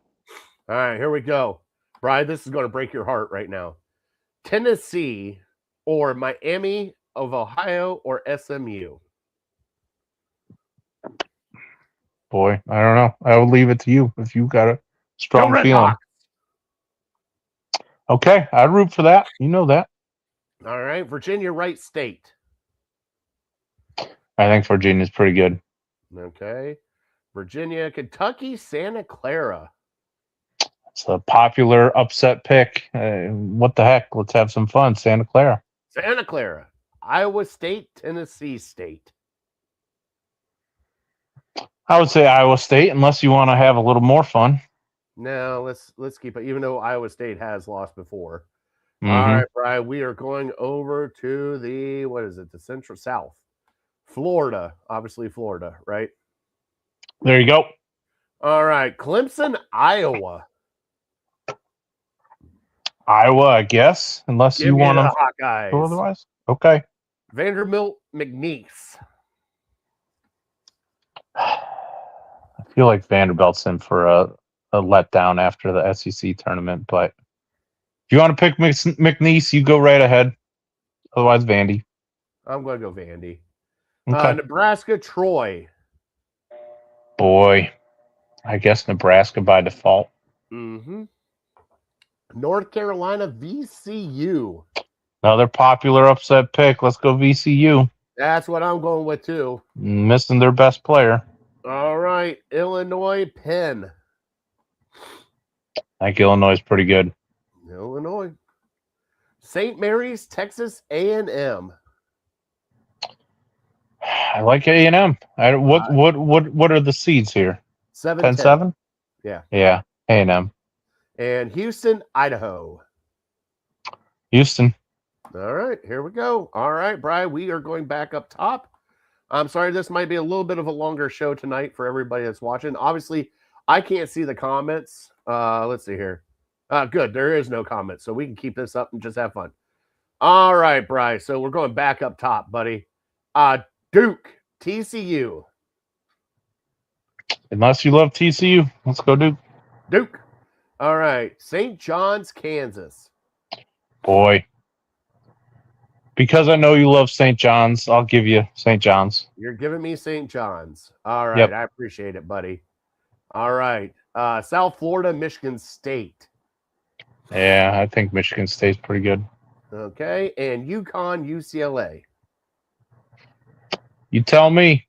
All right, here we go. Brian, this is going to break your heart right now. Tennessee or Miami of Ohio or SMU? Boy, I don't know. I would leave it to you if you got a strong feeling. Hawks. Okay, I'd root for that. You know that. All right, Virginia Wright State. I think Virginia's pretty good. Okay. Virginia, Kentucky, Santa Clara. It's a popular upset pick. What the heck? Let's have some fun. Santa Clara. Santa Clara. Iowa State, Tennessee State. I would say Iowa State, unless you want to have a little more fun. No, let's keep it, even though Iowa State has lost before. Mm-hmm. All right, Brian, we are going over to the Central South. Florida, obviously Florida, right? There you go. All right, Clemson, Iowa. Iowa, I guess, unless you want to Hawkeyes. go otherwise. Okay. Vanderbilt, McNeese. I feel like Vanderbilt's in for a letdown after the SEC tournament, but if you want to pick McNeese, you go right ahead. Otherwise, Vandy. I'm going to go Vandy. Okay. Nebraska, Troy. Boy, I guess Nebraska by default. Mm-hmm. North Carolina, VCU. Another popular upset pick. Let's go VCU. That's what I'm going with, too. Missing their best player. All right, Illinois, Penn. I think Illinois is pretty good. Illinois. St. Mary's, Texas A&M. I like A&M. What are the seeds here? 7-7. Yeah. Yeah. A&M. And Houston, Idaho. Houston. All right, here we go. All right, Brian, we are going back up top. I'm sorry, this might be a little bit of a longer show tonight for everybody that's watching. Obviously, I can't see the comments. Let's see here. Good, there is no comments, so we can keep this up and just have fun. All right, Brian, so we're going back up top, buddy. Duke, TCU. Unless you love TCU, let's go Duke. Duke. All right, St. John's, Kansas. Boy. Because I know you love St. John's, I'll give you St. John's. You're giving me St. John's. All right, yep. I appreciate it, buddy. All right, South Florida, Michigan State. Yeah, I think Michigan State's pretty good. Okay, and UConn, UCLA. You tell me.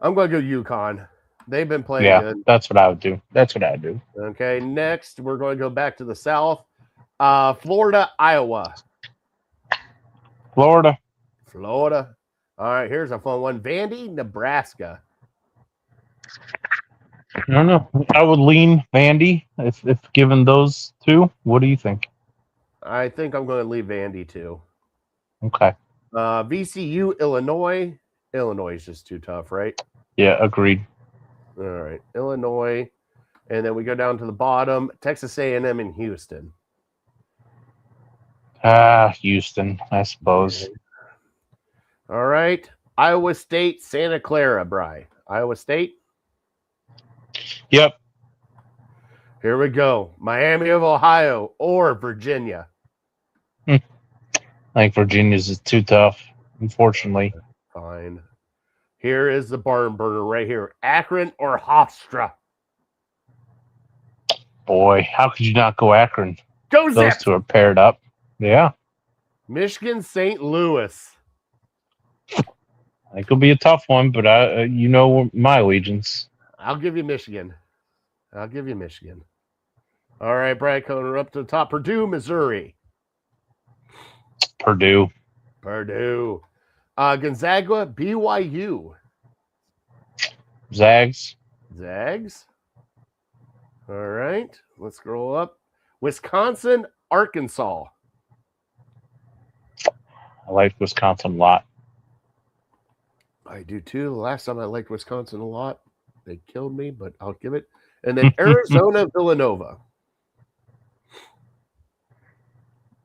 I'm going to go UConn. They've been playing good. That's what I would do. Okay, next we're going to go back to the South. Florida, Iowa. Florida. All right, here's a fun one. Vandy, Nebraska. I don't know. I would lean Vandy if given those two. What do you think? I think I'm going to leave Vandy too. Okay. VCU, Illinois. Illinois is just too tough, right? Yeah, agreed. All right, Illinois, and then we go down to the bottom. Texas A&M and Houston. Houston, I suppose. All right, Iowa State, Santa Clara, Bry. Iowa State. Yep. Here we go. Miami of Ohio or Virginia. I think Virginia's is too tough, unfortunately. Fine. Here is the barn burner right here. Akron or Hofstra. Boy, how could you not go Akron? Go Zip. Those two are paired up. Yeah. Michigan, St. Louis. It could be a tough one, but you know my allegiance. I'll give you Michigan. All right, Brad, coming up to the top. Purdue, Missouri. Purdue. Gonzaga, BYU. Zags. All right, let's scroll up. Wisconsin, Arkansas. I like Wisconsin a lot. I do too. The last time I liked Wisconsin a lot, they killed me, but I'll give it. And then Arizona, Villanova.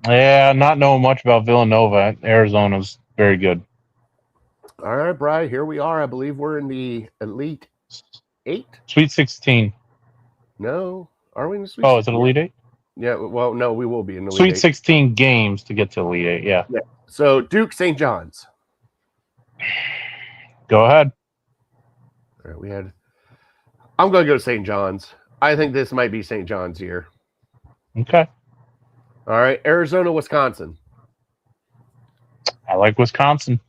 Yeah, not knowing much about Villanova. Arizona's very good. All right, Bri, here we are. I believe we're in the Elite Eight. Sweet 16. No, are we in the Sweet? Oh, is it Elite 8? Yeah. Well, no, we will be in the Sweet Elite 8. 16 games to get to Elite 8. Yeah. So Duke, St. John's. Go ahead. All right, I'm going to go St. John's. I think this might be St. John's year. Okay. All right, Arizona, Wisconsin. I like Wisconsin.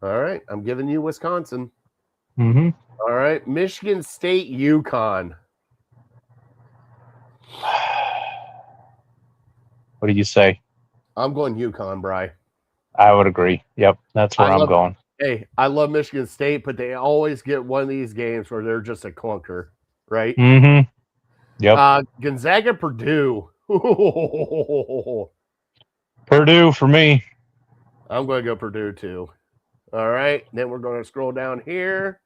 All right, I'm giving you Wisconsin. Mm-hmm. All right, Michigan State, UConn. What do you say? I'm going UConn, Bri. I would agree. Yep, that's where I'm going. Hey, I love Michigan State, but they always get one of these games where they're just a clunker, right? Mm-hmm. Yep. Gonzaga, Purdue. Purdue for me. I'm going to go Purdue too. All right, then we're going to scroll down here.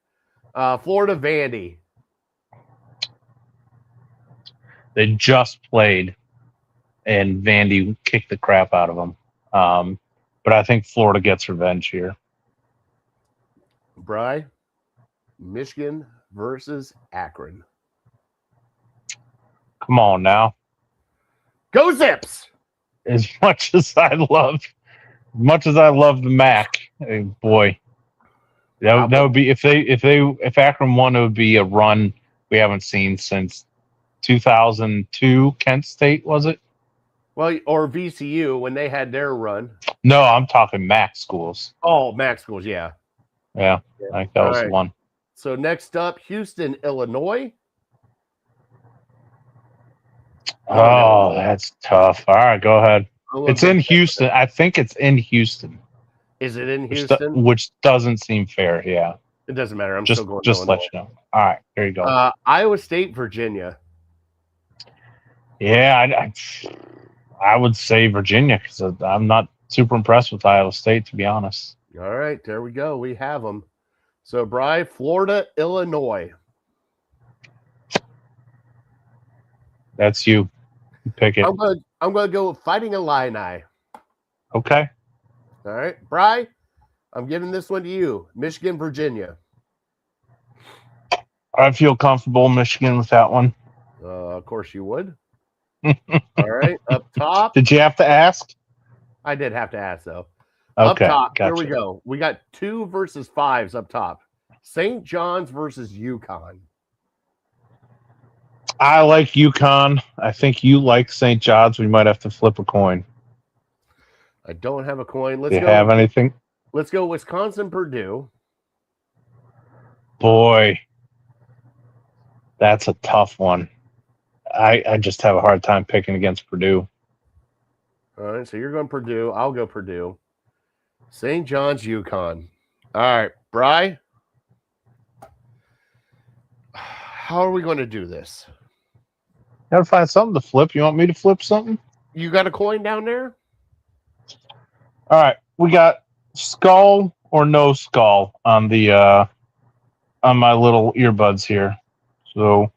Florida, Vandy. They just played, and Vandy kicked the crap out of them. But I think Florida gets revenge here. Bri, Michigan versus Akron. Come on now. Go Zips! As much as I love the MAC, boy, that would be if Akron won, it would be a run we haven't seen since 2002. Kent State, was it? Well, or VCU when they had their run. No, I'm talking MAC schools. Oh, MAC schools, yeah. Yeah, I think that was the one. So next up, Houston, Illinois. Oh, that's tough. All right, go ahead. It's in Houston. I think it's in Houston. Is it in Houston? Which doesn't seem fair. Yeah. It doesn't matter. I'm just still going. Just let you know. All right, here you go. Iowa State, Virginia. Yeah, I would say Virginia because I'm not super impressed with Iowa State, to be honest. All right, there we go. We have them. So, Bri, Florida, Illinois. That's you. Pick it. I'm going to go with Fighting Illini. Okay. All right, Bri, I'm giving this one to you. Michigan, Virginia. I feel comfortable in Michigan with that one. Of course you would. All right, up top. Did you have to ask? I did have to ask, though. Okay, up top, gotcha. Here we go. We got 2 versus 5s up top. St. John's versus UConn. I like UConn. I think you like St. John's. We might have to flip a coin. I don't have a coin. Do you have anything? Let's go Wisconsin, Purdue. Boy, that's a tough one. I just have a hard time picking against Purdue. All right, so you're going Purdue. I'll go Purdue. St. John's, UConn. All right, Bri, how are we going to do this? Gotta find something to flip. You want me to flip something? You got a coin down there? All right, we got skull or no skull on the on my little earbuds here. So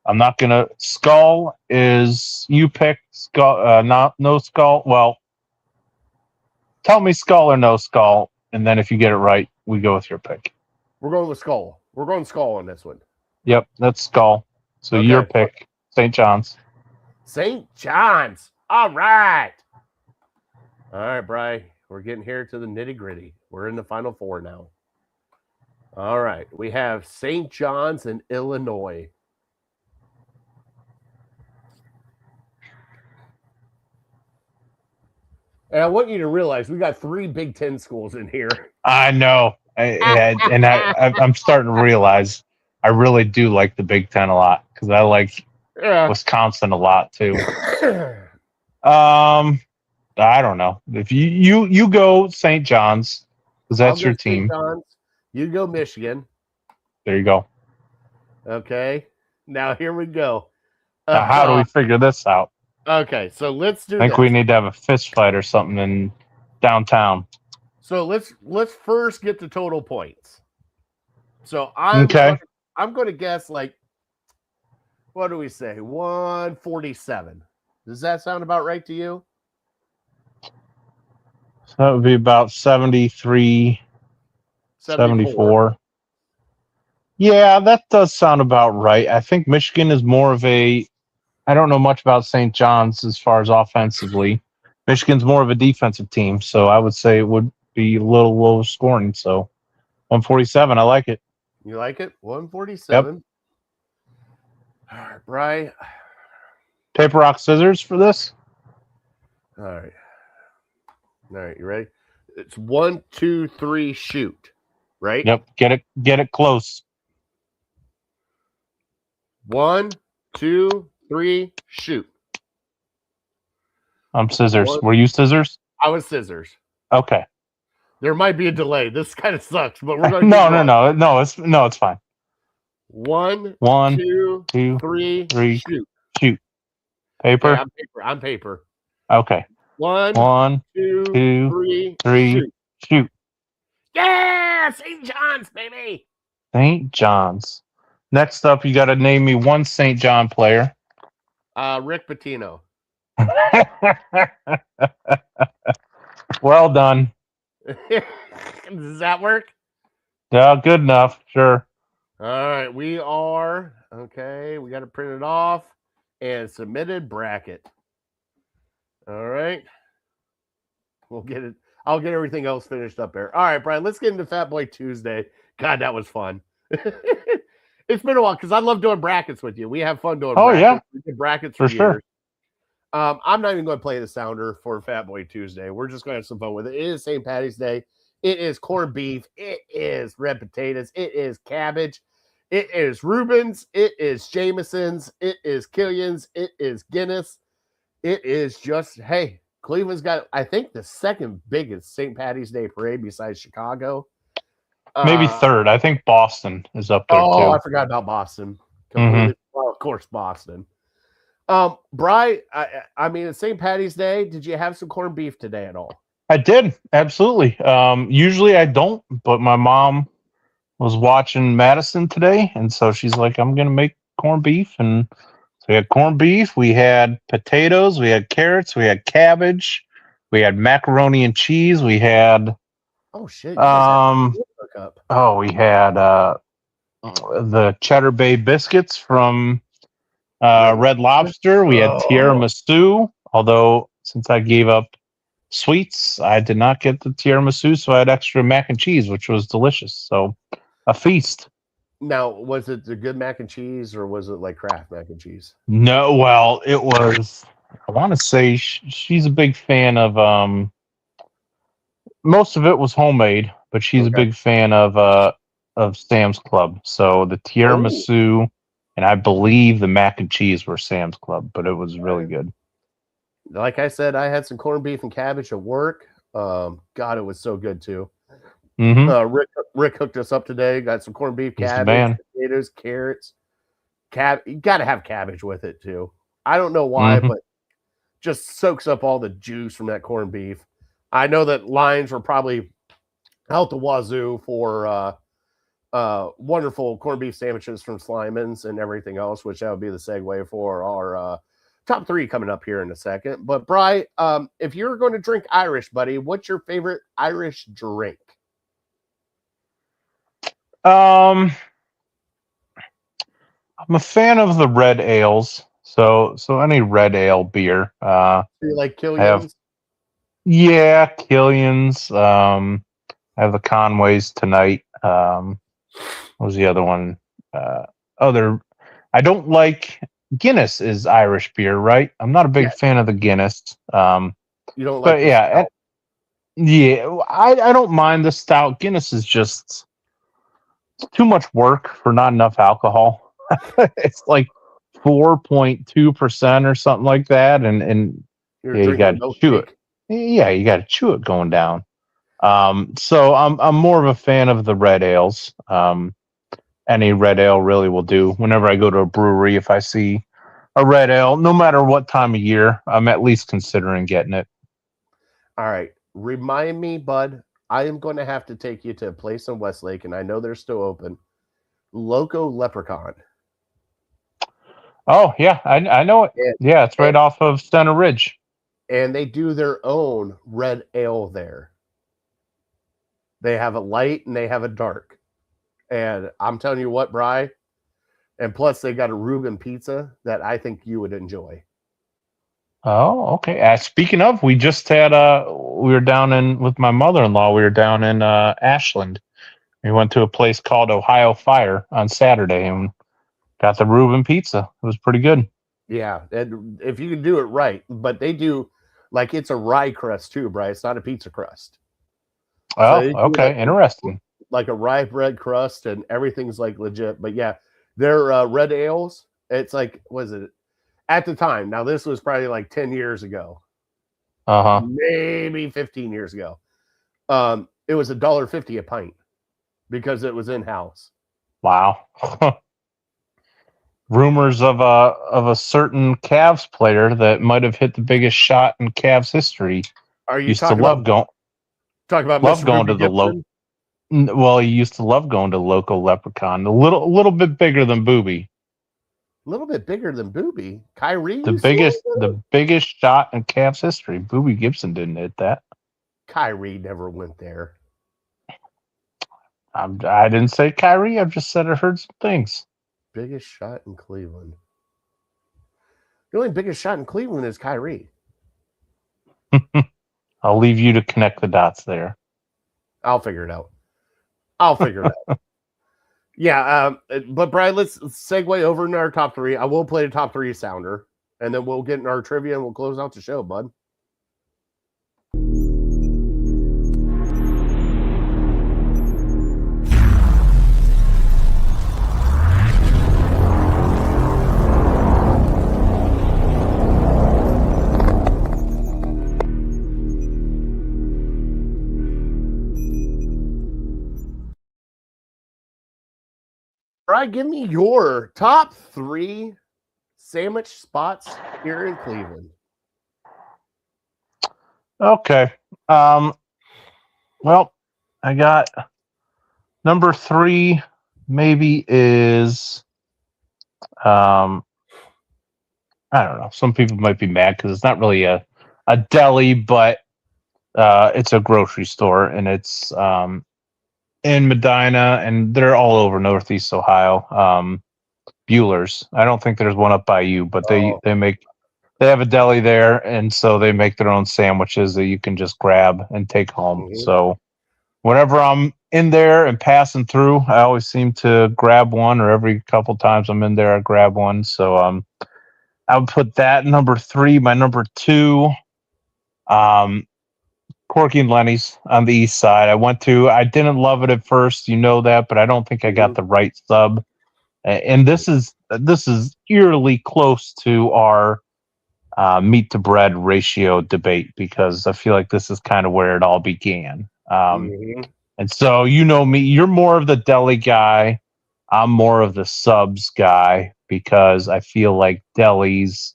I'm not gonna. Skull is you pick skull, not no skull. Well, tell me skull or no skull, and then if you get it right, we go with your pick. We're going with skull. We're going skull on this one. Yep, that's skull. So Okay. Your pick, St. John's. St. John's. All right. All right, Bri. We're getting here to the nitty gritty. We're in the Final Four now. All right. We have St. John's and Illinois. And I want you to realize we got 3 Big Ten schools in here. I know. I'm starting to realize I really do like the Big Ten a lot because I like Wisconsin a lot too. I don't know if you go St. John's because that's your team. St. John's. You go Michigan. There you go. Okay. Now here we go. Now, how do we figure this out? Okay, so let's do. I think we need to have a fist fight or something in downtown. So let's first get the total points. So I'm going to guess like, what do we say? 147. Does that sound about right to you? So that would be about 73, 74. Yeah, that does sound about right. I think Michigan is more of a. I don't know much about St. John's as far as offensively. Michigan's more of a defensive team, so I would say it would be a little low scoring. So 147, I like it. You like it? 147. Yep. All right, Bri. Paper, rock, scissors for this? All right. All right, you ready? It's 1, 2, 3, shoot. Right? Yep. Get it close. 1, 2, 3, shoot. I'm scissors. Were you scissors? I was scissors. Okay. There might be a delay. This kind of sucks, but we're going to No, it's fine. 1, 2, 3, shoot. Paper? Okay, I'm paper. Okay. 1, 2, 3, shoot. Yeah, St. John's, baby. St. John's. Next up, you got to name me one St. John player. Rick Pitino. Well done. Does that work? Yeah, good enough. Sure. All right, we are okay. We got to print it off and submitted bracket. All right, we'll get it. I'll get everything else finished up there. All right, Brian, let's get into Fat Boy Tuesday. God, that was fun. It's been a while because I love doing brackets with you. We have fun doing brackets. Yeah. We did brackets for years. Sure. I'm not even going to play the sounder for Fat Boy Tuesday. We're just going to have some fun with it. It is St. Paddy's Day. It is corned beef. It is red potatoes. It is cabbage. It is Reuben's. It is Jameson's. It is Killian's. It is Guinness. It is just, hey, Cleveland's got, I think, the second biggest St. Paddy's Day parade besides Chicago. Maybe third. I think Boston is up there, too. Oh, I forgot about Boston. Well, of course, Boston. Bri, I mean, it's St. Paddy's Day. Did you have some corned beef today at all? I did, absolutely. Usually I don't, but my mom was watching Madison today, and so she's like, I'm going to make corned beef. And so we had corned beef, we had potatoes, we had carrots, we had cabbage, we had macaroni and cheese, we had... Oh, shit. We had the Cheddar Bay biscuits from Red Lobster. We had tiramisu, although since I gave up sweets, I did not get the tiramisu, so I had extra mac and cheese, which was delicious. So a feast. Now, was it the good mac and cheese or was it like Kraft mac and cheese? No, well, it was, I want to say she's a big fan of, most of it was homemade, but she's a big fan of Sam's Club. So the tiramisu and I believe the mac and cheese were Sam's Club, but it was really good. Like I said, I had some corned beef and cabbage at work. God, it was so good too. Rick hooked us up today. Got some corned beef, cabbage, potatoes, carrots. You got to have cabbage with it too. I don't know why, but just soaks up all the juice from that corned beef. I know that lines were probably out the wazoo for wonderful corned beef sandwiches from Slyman's and everything else, which that would be the segue for our top three coming up here in a second. But Bri, if you're going to drink Irish, buddy, what's your favorite Irish drink? I'm a fan of the red ales, so any red ale beer. Do you like Killian's? Yeah, Killian's. I have the Conways tonight. What was the other one? I don't like Guinness is Irish beer, right? I'm not a big fan of the Guinness. You don't like Yeah, I don't mind the stout. Guinness is just too much work for not enough alcohol. It's like 4.2% or something like that, and You're yeah, you drinking got a to chew it. milkshake. Yeah, you got to chew it going down. So I'm more of a fan of the red ales. Any red ale really will do. Whenever I go to a brewery, if I see a red ale, no matter what time of year, I'm at least considering getting it. All right. Remind me, bud. I am going to have to take you to a place in Westlake, and I know they're still open. Loco Leprechaun. Oh yeah, I know it. And, Yeah, it's right and, off of Center Ridge. and they do their own red ale there. They have a light and they have a dark. And I'm telling you what, Bri, and plus they got a Reuben pizza that I think you would enjoy. Oh, okay. Speaking of, we just had we were down in with my mother-in-law. We were down in Ashland. We went to a place called Ohio Fire on Saturday and got the Reuben pizza. It was pretty good. Yeah, and if you can do it right, but they do like it's a rye crust too, Bri. It's not a pizza crust. So Oh, they do okay. Interesting. like a rye bread crust, and everything's like legit. But yeah, their red ales. It's like was it at the time? Now this was probably like 10 years ago, Uh-huh. maybe 15 years ago. It was $1.50 a pint because it was in house. Wow. Rumors of a certain Cavs player that might have hit the biggest shot in Cavs history. Are you Used to talking about love Mr. going Booby to the Gibson? Well, he used to love going to Local Leprechaun. A little bit bigger than Booby. A little bit bigger than Booby. Kyrie The used to biggest live there? the biggest shot in Cavs history. Booby Gibson didn't hit that. Kyrie never went there. I didn't say Kyrie. I just said I heard some things. Biggest shot in Cleveland. The only biggest shot in Cleveland is Kyrie. I'll leave you to connect the dots there. I'll figure it out. Yeah, but Brad, let's segue over into our top three. I will play the top three sounder, and then we'll get in our trivia and we'll close out the show, bud. Brad, give me your top three sandwich spots here in Cleveland. Okay. Well, I got number 3 maybe is I don't know. Some people might be mad because it's not really a deli, but it's a grocery store, and it's in Medina, and they're all over Northeast Ohio. Bueller's. I don't think there's one up by you, but they have a deli there, and so they make their own sandwiches that you can just grab and take home. Mm-hmm. So whenever I'm in there and passing through, I always seem to grab one, or every couple times I'm in there, I grab one. So I would put that number 3. My number 2, Corky and Lenny's on the east side. I didn't love it at first, you know that, but I don't think I got the right sub. And this is eerily close to our meat to bread ratio debate, because I feel like this is kind of where it all began. And so, you know me, you're more of the deli guy. I'm more of the subs guy, because I feel like delis,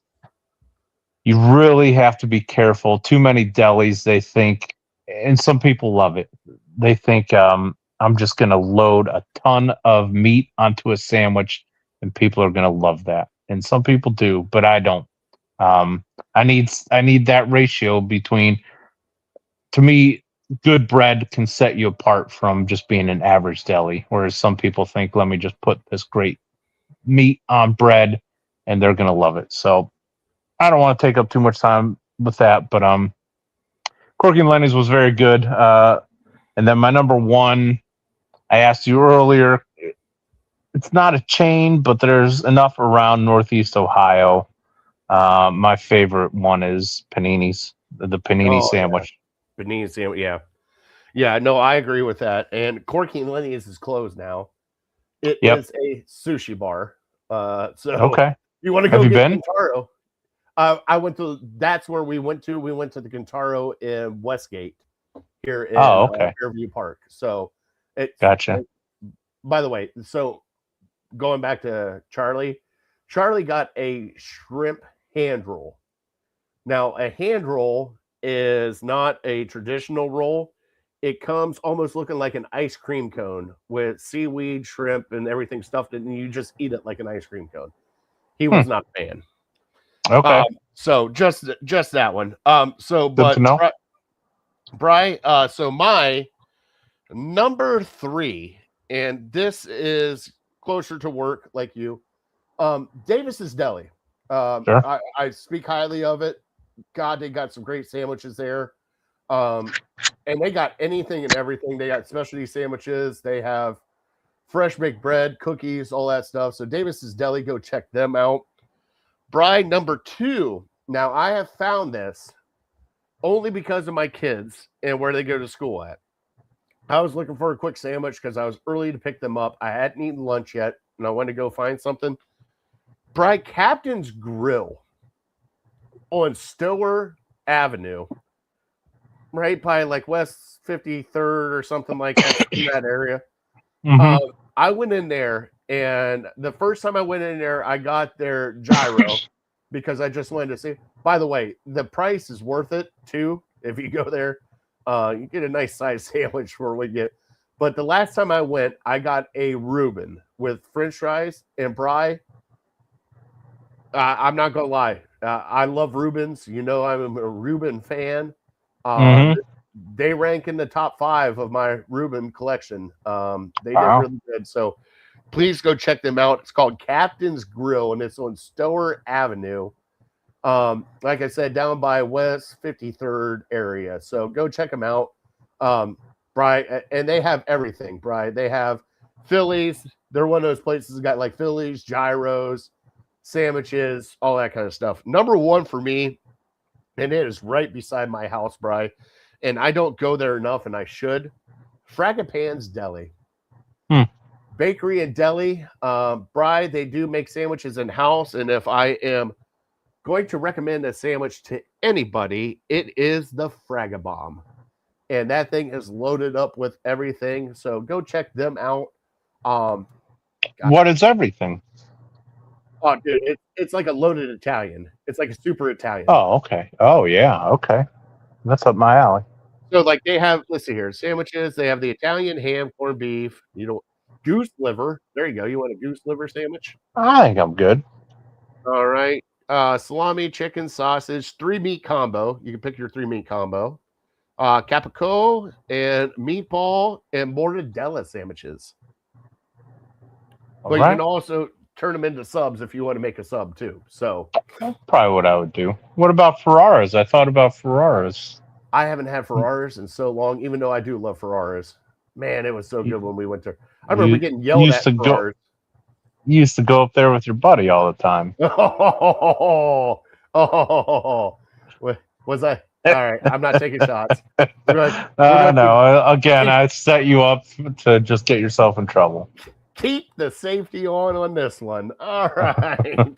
you really have to be careful. Too many delis, they think, and some people love it, they think I'm just going to load a ton of meat onto a sandwich and people are going to love that. And some people do, but I don't. I need that ratio between, to me, good bread can set you apart from just being an average deli, whereas some people think, let me just put this great meat on bread and they're going to love it. So I don't want to take up too much time with that, but Corky and Lenny's was very good. And then my number 1, I asked you earlier, it's not a chain, but there's enough around Northeast Ohio. My favorite one is Panini's, the Panini sandwich. Panini sandwich, yeah. Yeah, no, I agree with that. And Corky and Lenny's is closed now. It is a sushi bar. So Okay. you want to Have go you get been? Gintaro? That's where we went to. We went to the Gintaro in Westgate here in Fairview Park. So Gotcha. By the way, so going back to Charlie got a shrimp hand roll. Now, a hand roll is not a traditional roll. It comes almost looking like an ice cream cone with seaweed, shrimp, and everything stuffed in, and you just eat it like an ice cream cone. He was not a fan. Okay. So just that one. Good to know. Bri, so my number 3, and this is closer to work like you. Davis's Deli. Sure. I speak highly of it. God, they got some great sandwiches there. And they got anything and everything. They got specialty sandwiches. They have fresh baked bread, cookies, all that stuff. So Davis's Deli, go check them out. Bride number 2. Now, I have found this only because of my kids and where they go to school at. I was looking for a quick sandwich because I was early to pick them up. I hadn't eaten lunch yet, and I wanted to go find something. Bride, Captain's Grill on Stower Avenue, right by like West 53rd or something like that, in that area. Mm-hmm. I went in there, and the first time I went in there, I got their gyro because I just wanted to see. By the way, the price is worth it too. If you go there, you get a nice size sandwich for what you get. But the last time I went, I got a Reuben with French fries and Bri. I'm not gonna lie. I love Reubens. You know, I'm a Reuben fan. They rank in the top 5 of my Reuben collection. They did really good. So please go check them out. It's called Captain's Grill, and it's on Stower Avenue. Like I said, down by West 53rd area. So go check them out. Bri, and they have everything, Bri. They have Phillies. They're one of those places that got like Phillies, gyros, sandwiches, all that kind of stuff. Number 1 for me, and it is right beside my house, Bri, and I don't go there enough, and I should. Fragapan's Deli. Bakery and deli. Bri, they do make sandwiches in-house, and if I am going to recommend a sandwich to anybody, it is the Fragabomb. And that thing is loaded up with everything, so go check them out. What is everything? Oh, dude, it's like a loaded Italian. It's like a super Italian. Oh, okay. Oh, yeah. Okay. That's up my alley. So, like, they have, let's see here, sandwiches. They have the Italian ham, corned beef, goose liver. There you go. You want a goose liver sandwich? I think I'm good. All right. Salami, chicken, sausage, 3-meat combo. You can pick your 3-meat combo. Capico and meatball and mortadella sandwiches. All But right. you can also turn them into subs if you want to make a sub too. So that's probably what I would do. What about Ferraras? I thought about Ferraras. I haven't had Ferraras in so long, even though I do love Ferraras. Man, it was so good when we went there. I remember getting yelled at Ferraras. You used to go up there with your buddy all the time. Was I? All right, I'm not taking shots. No, again, I set you up to just get yourself in trouble. Keep the safety on this one. All right.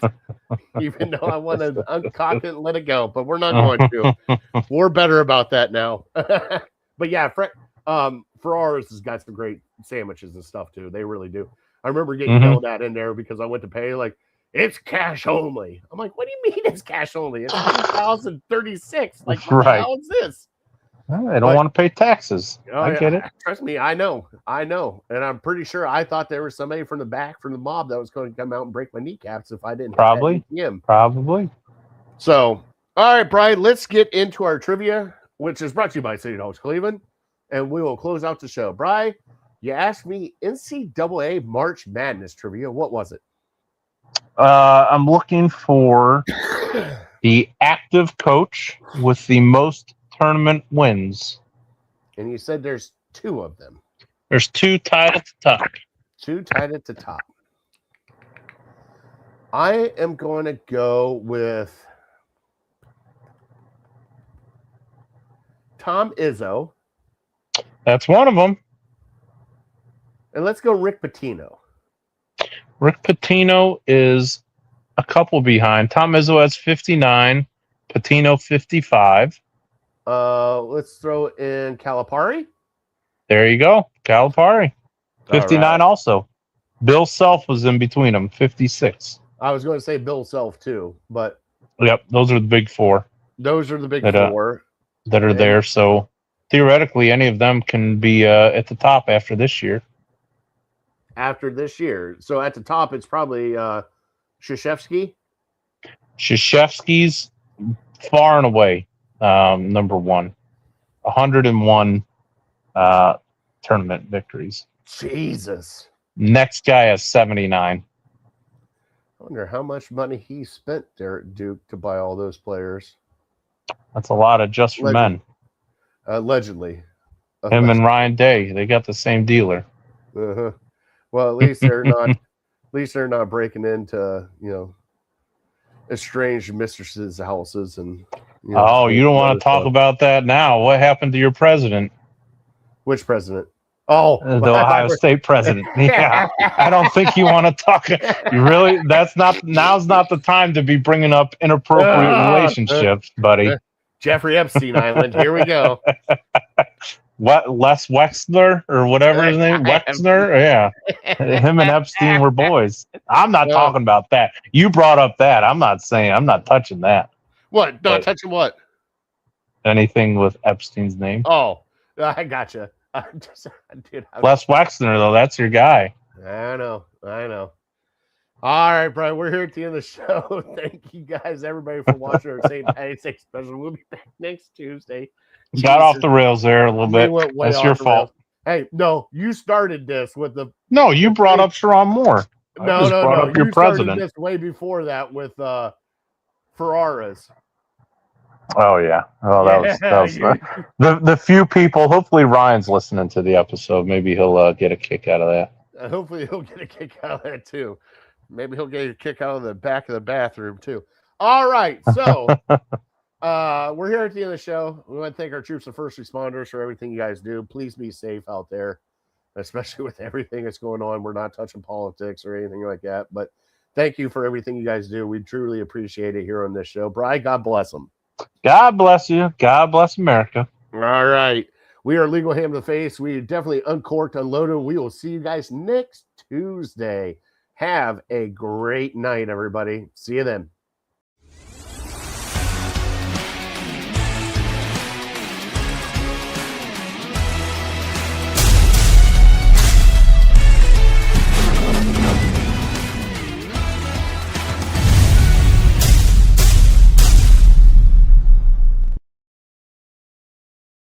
Even though I want to uncock it and let it go, but we're not going to. We're better about that now. But yeah, Ferraras has got some great sandwiches and stuff too. They really do. I remember getting yelled at in there because I went to pay like, it's cash only. I'm like, what do you mean it's cash only? It's 2036. Like, what the hell is this? Well, they don't want to pay taxes. I get it. Trust me, I know. And I'm pretty sure I thought there was somebody from the back, from the mob, that was going to come out and break my kneecaps if I didn't Probably. So, all right, Brian, let's get into our trivia, which is brought to you by City Dogs Cleveland, and we will close out the show. Brian, you asked me NCAA March Madness trivia. What was it? I'm looking for the active coach with the most tournament wins. And you said there's 2 of them. There's 2 tied at the top. 2 tied at the top. I am going to go with Tom Izzo. That's one of them. And let's go Rick Pitino. Rick Pitino is a couple behind. Tom Izzo has 59. Pitino 55. Let's throw in Calipari. There you go. Calipari. 59 right. also. Bill Self was in between them. 56. I was going to say Bill Self too, but Yep, those are the big four those are the big that, four that are there. So theoretically, any of them can be at the top after this year. After this year. So at the top, it's probably Krzyzewski. Krzyzewski's far and away number one. 101 tournament victories. Jesus. Next guy has 79. I wonder how much money he spent there at Duke to buy all those players. That's a lot of just for men. Allegedly. Him and Ryan Day, they got the same dealer. Uh-huh. Well, at least they're not. At least they're not breaking into estranged mistresses' houses and. You don't want to talk about that now. What happened to your president? Which president? Oh, the Ohio State president. Yeah, I don't think you want to talk. You really? Now's not the time to be bringing up inappropriate relationships, buddy. Jeffrey Epstein Island. Here we go. What? Les Wexner or whatever his name? Wexner? Yeah. Him and Epstein were boys. I'm not talking about that. You brought up that. I'm not touching that. What? Not touching what? Anything with Epstein's name. Oh, I gotcha. Les Wexner, though, that's your guy. I know. All right, Brian, we're here at the end of the show. Thank you guys, everybody, for watching our St. Patty's Day special. We'll be back next Tuesday. Got off the rails there a little bit. That's your fault. Hey, no, you started this with the. No, you brought up Sharon Moore. No. Up your you president. started this way before that with Ferraras. Oh yeah. Oh, that was the few people. Hopefully, Ryan's listening to the episode. Maybe he'll get a kick out of that. Hopefully, he'll get a kick out of that too. Maybe he'll get a kick out of the back of the bathroom too. All right, so we're here at the end of the show. We want to thank our troops and first responders for everything you guys do. Please be safe out there, especially with everything that's going on. We're not touching politics or anything like that, but thank you for everything you guys do. We truly appreciate it here on this show. Brian, God bless them. God bless you. God bless America. All right. We are Legal Ham to the Face. We definitely uncorked, unloaded. We will see you guys next Tuesday. Have a great night, everybody. See you then.